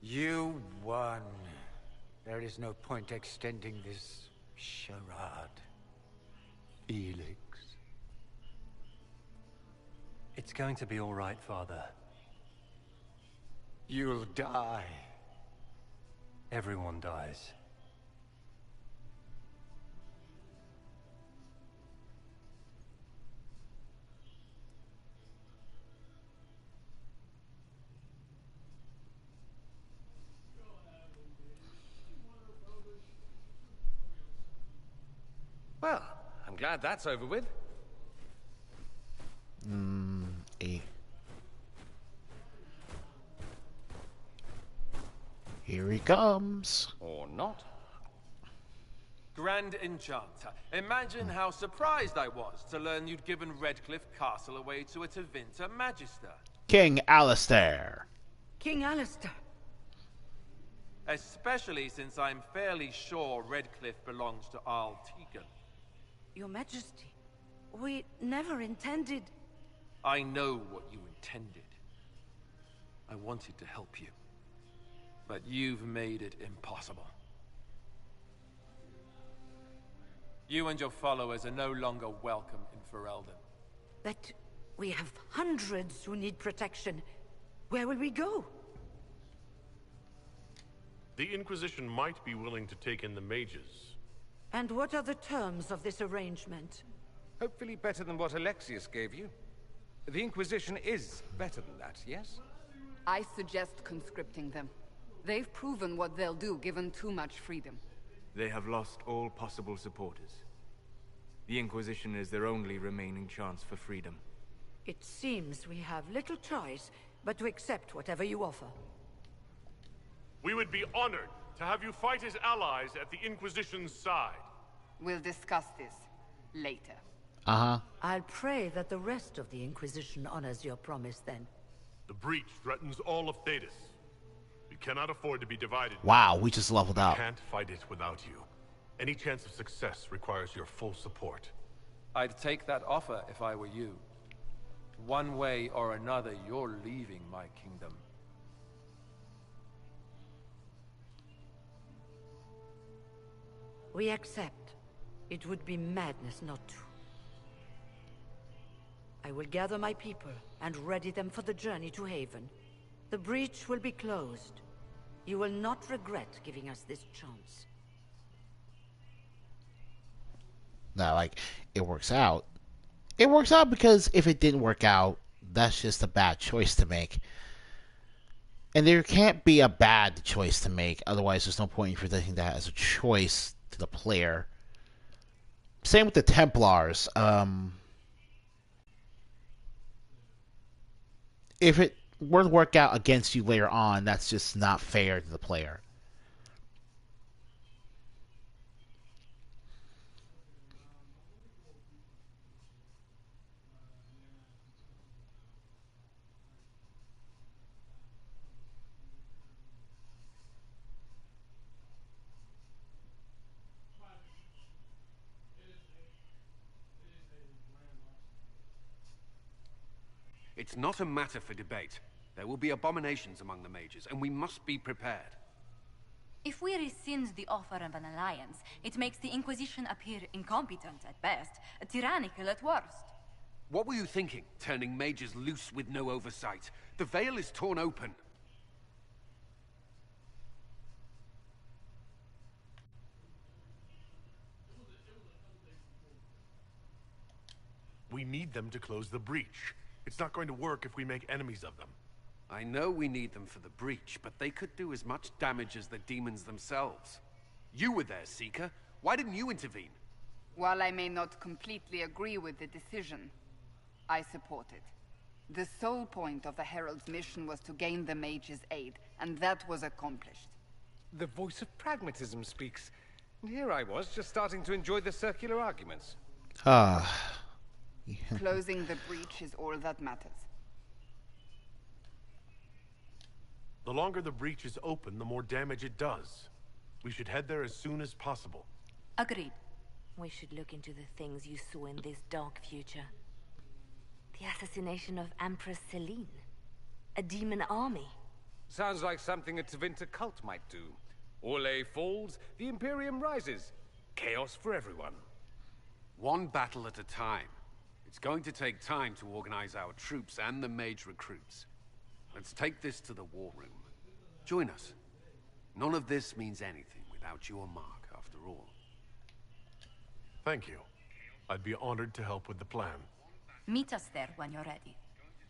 You won. There is no point extending this charade. Felix. It It's going to be all right, Father. You'll die. Everyone dies. Well, I'm glad that's over with. Here he comes. Or not. Grand Enchanter, imagine how surprised I was to learn you'd given Redcliffe Castle away to a Tevinter Magister. King Alistair. King Alistair. Especially since I'm fairly sure Redcliffe belongs to Arl Tegan. Your Majesty, we never intended... I know what you intended. I wanted to help you. But you've made it impossible. You and your followers are no longer welcome in Ferelden. But we have hundreds who need protection. Where will we go? The Inquisition might be willing to take in the mages. And what are the terms of this arrangement? Hopefully better than what Alexius gave you. The Inquisition is better than that, yes? I suggest conscripting them. They've proven what they'll do given too much freedom. They have lost all possible supporters. The Inquisition is their only remaining chance for freedom. It seems we have little choice but to accept whatever you offer. We would be honored to have you fight as allies at the Inquisition's side. We'll discuss this later. I'll pray that the rest of the Inquisition honors your promise then. The breach threatens all of Phaedrus. We cannot afford to be divided. Wow, we just leveled up. We can't fight it without you. Any chance of success requires your full support. I'd take that offer if I were you. One way or another, you're leaving my kingdom. We accept. It would be madness not to. I will gather my people and ready them for the journey to Haven. The breach will be closed. You will not regret giving us this chance. Now, like, it works out. It works out because if it didn't work out, that's just a bad choice to make. And there can't be a bad choice to make, otherwise there's no point in presenting that as a choice to the player. Same with the Templars. If it were to work out against you later on, that's just not fair to the player. It's not a matter for debate. There will be abominations among the mages, and we must be prepared. If we rescind the offer of an alliance, it makes the Inquisition appear incompetent at best, tyrannical at worst. What were you thinking, turning mages loose with no oversight? The veil is torn open. We need them to close the breach. It's not going to work if we make enemies of them. I know we need them for the breach, but they could do as much damage as the demons themselves. You were there, Seeker. Why didn't you intervene? While I may not completely agree with the decision, I support it. The sole point of the Herald's mission was to gain the mage's aid, and that was accomplished. The voice of pragmatism speaks. And here I was, just starting to enjoy the circular arguments. Closing the breach is all that matters. The longer the breach is open, the more damage it does. We should head there as soon as possible. Agreed. We should look into the things you saw in this dark future. The assassination of Empress Celine. A demon army. Sounds like something a Tevinter cult might do. Orlais falls, the Imperium rises. Chaos for everyone. One battle at a time. It's going to take time to organize our troops and the mage recruits. Let's take this to the war room. Join us. None of this means anything without your mark, after all. Thank you. I'd be honored to help with the plan. Meet us there when you're ready.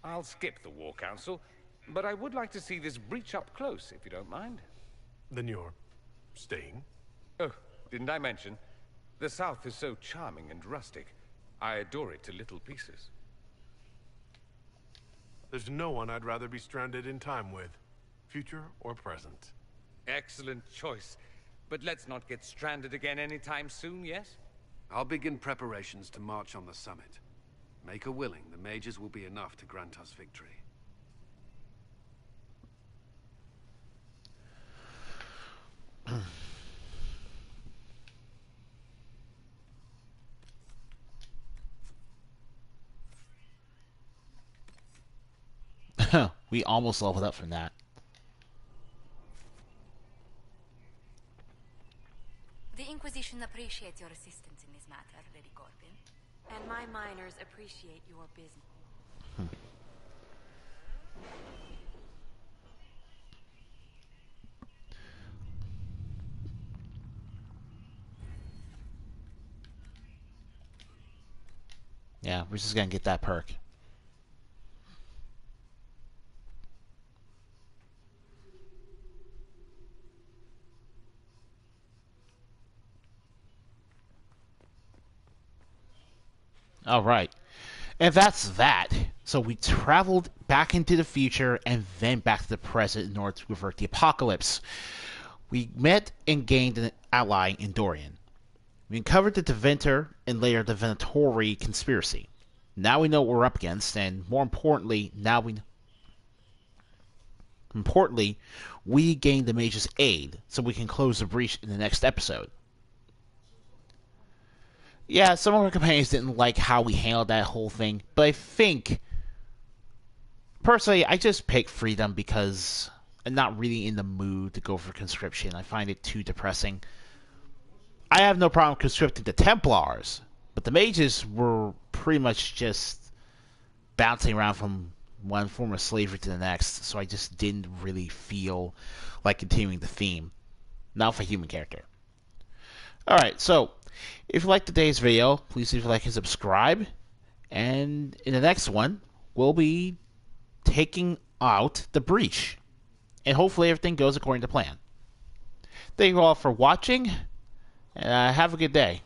I'll skip the War Council, but I would like to see this breach up close, if you don't mind. Then you're staying? Oh, didn't I mention? The South is so charming and rustic. I adore it to little pieces. There's no one I'd rather be stranded in time with, future or present. Excellent choice. But let's not get stranded again anytime soon, yes? I'll begin preparations to march on the summit. Make her willing, the mages will be enough to grant us victory. We almost leveled up from that. The Inquisition appreciates your assistance in this matter, Lady Corbin. And my miners appreciate your business. Yeah, we're just gonna get that perk. All right. And that's that. So we traveled back into the future and then back to the present in order to avert the apocalypse. We met and gained an ally in Dorian. We uncovered the Tevinter and later the Venatori conspiracy. Now we know what we're up against, and more importantly, we gained the mage's aid, so we can close the breach in the next episode. Yeah, some of our companions didn't like how we handled that whole thing, but I think, personally, I just picked freedom because I'm not really in the mood to go for conscription. I find it too depressing. I have no problem conscripting the Templars, but the mages were pretty much just bouncing around from one form of slavery to the next, so I just didn't really feel like continuing the theme. Not for human character. Alright, so if you liked today's video, please leave a like and subscribe. And in the next one, we'll be taking out the breach. And hopefully everything goes according to plan. Thank you all for watching, and have a good day.